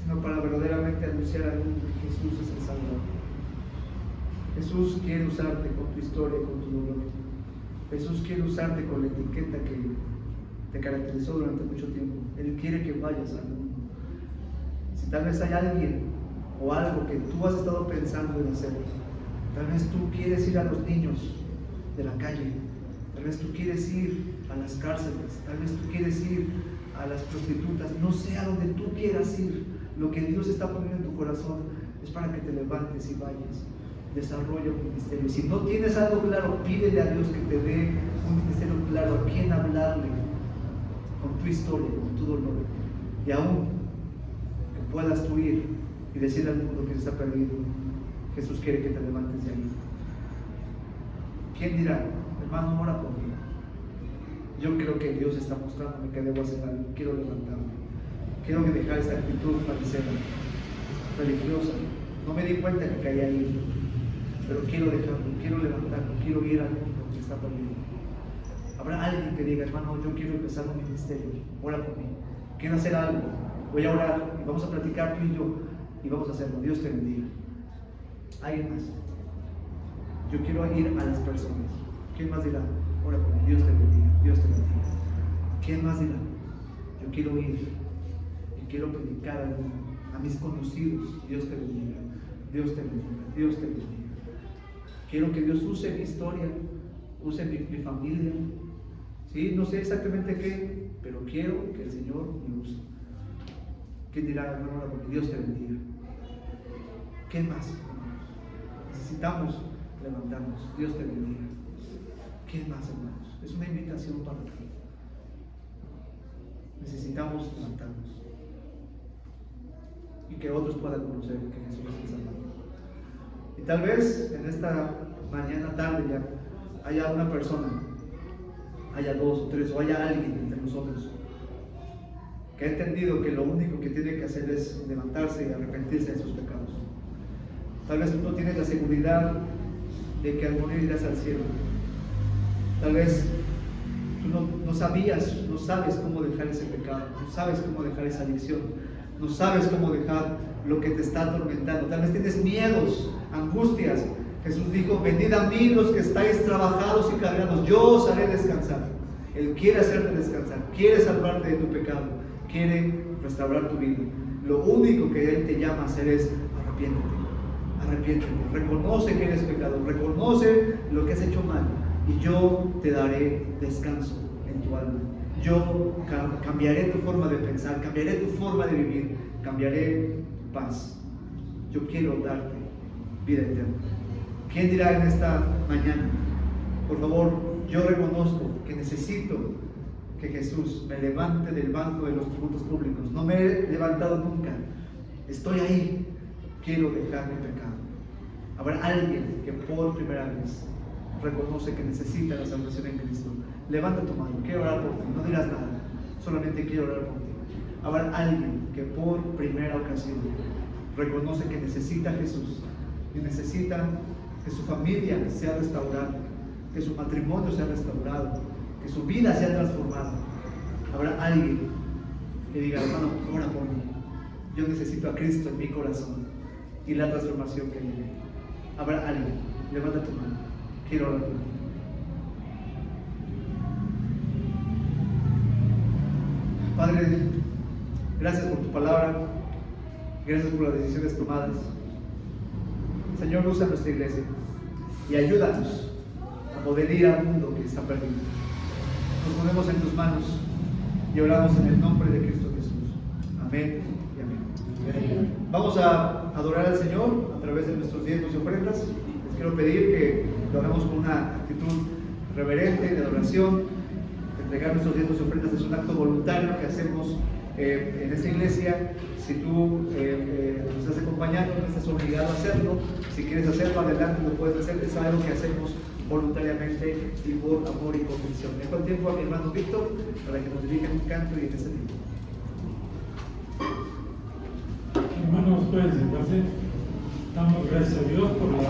sino para verdaderamente anunciar al mundo que Jesús es el Salvador. Jesús quiere usarte con tu historia y con tu dolor. Jesús quiere usarte con la etiqueta que te caracterizó durante mucho tiempo. Él quiere que vayas al mundo. Si tal vez hay alguien o algo que tú has estado pensando en hacer, tal vez tú quieres ir a los niños de la calle, tal vez tú quieres ir a las cárceles, tal vez tú quieres ir a las prostitutas, no sé a donde tú quieras ir. Lo que Dios está poniendo en tu corazón es para que te levantes y vayas. Desarrolla un ministerio. Si no tienes algo claro, pídele a Dios que te dé un ministerio claro, a quién hablarle con tu historia, con tu dolor, y aún que puedas tú ir y decir al mundo que se está perdido. Jesús quiere que te levantes de ahí. ¿Quién dirá, hermano, ora por mí? Yo creo que Dios está mostrándome que debo hacer algo. Quiero levantarme, quiero dejar esta actitud farisea, religiosa. No me di cuenta que caí ahí, pero quiero dejarlo, quiero levantarlo, quiero ir al mundo que está perdido. Habrá alguien que diga, hermano, yo quiero empezar un ministerio, ora por mí, quiero hacer algo, voy a orar y vamos a platicar tú y yo y vamos a hacerlo. Dios te bendiga. ¿Alguien más? Yo quiero ir a las personas. ¿Quién más dirá? Ora por mí, Dios te bendiga, Dios te bendiga. ¿Quién más dirá? Yo quiero ir y quiero predicar al mundo, a mis conocidos. Dios te bendiga, Dios te bendiga, Dios te bendiga. Quiero que Dios use mi historia, use mi familia. ¿Sí? No sé exactamente qué, pero quiero que el Señor me use. ¿Quién dirá, hermano, porque Dios te bendiga? ¿Qué más, hermanos? Necesitamos levantarnos. Dios te bendiga. ¿Quién más, hermanos? Es una invitación para ti. Necesitamos levantarnos y que otros puedan conocer que Jesús es el Salvador. Y tal vez en esta mañana, tarde ya, haya una persona, haya dos o tres, o haya alguien entre nosotros que ha entendido que lo único que tiene que hacer es levantarse y arrepentirse de sus pecados. Tal vez tú no tienes la seguridad de que al morir irás al cielo. Tal vez tú no sabes cómo dejar ese pecado, no sabes cómo dejar esa adicción, no sabes cómo dejar lo que te está atormentando. Tal vez tienes miedos, angustias. Jesús dijo, venid a mí los que estáis trabajados y cargados, yo os haré descansar. Él quiere hacerte descansar, quiere salvarte de tu pecado, quiere restaurar tu vida. Lo único que Él te llama a hacer es arrepiéntete, reconoce que eres pecador, reconoce lo que has hecho mal y yo te daré descanso en tu alma. Yo cambiaré tu forma de pensar, cambiaré tu forma de vivir, cambiaré tu paz. Yo quiero darte vida eterna. ¿Quién dirá en esta mañana? Por favor, yo reconozco que necesito que Jesús me levante del banco de los tributos públicos. No me he levantado nunca. Estoy ahí. Quiero dejar mi pecado. Habrá alguien que por primera vez reconoce que necesita la salvación en Cristo. Levanta tu mano, quiero orar por ti, no digas nada, solamente quiero orar por ti. Habrá alguien que por primera ocasión reconoce que necesita a Jesús y necesita que su familia sea restaurada, que su matrimonio sea restaurado, que su vida sea transformada. Habrá alguien que diga, hermano, ora por mí, yo necesito a Cristo en mi corazón y la transformación que viene. Habrá alguien, levanta tu mano, quiero orar por ti. Padre, gracias por tu palabra, gracias por las decisiones tomadas. Señor, usa nuestra iglesia y ayúdanos a poder ir al mundo que está perdido. Nos ponemos en tus manos y oramos en el nombre de Cristo Jesús. Amén y amén. Vamos a adorar al Señor a través de nuestros diezmos y ofrendas. Les quiero pedir que lo hagamos con una actitud reverente de adoración. Entregar nuestros diezmos y ofrendas es un acto voluntario que hacemos en esta iglesia. Si tú nos estás acompañando, no estás obligado a hacerlo. Si quieres hacerlo, adelante, lo puedes hacer. Es algo que hacemos voluntariamente y por amor y convicción. Dejo el tiempo a mi hermano Víctor para que nos dirija un canto y en ese tiempo. Hermanos, pueden sentarse. Damos gracias a Dios por la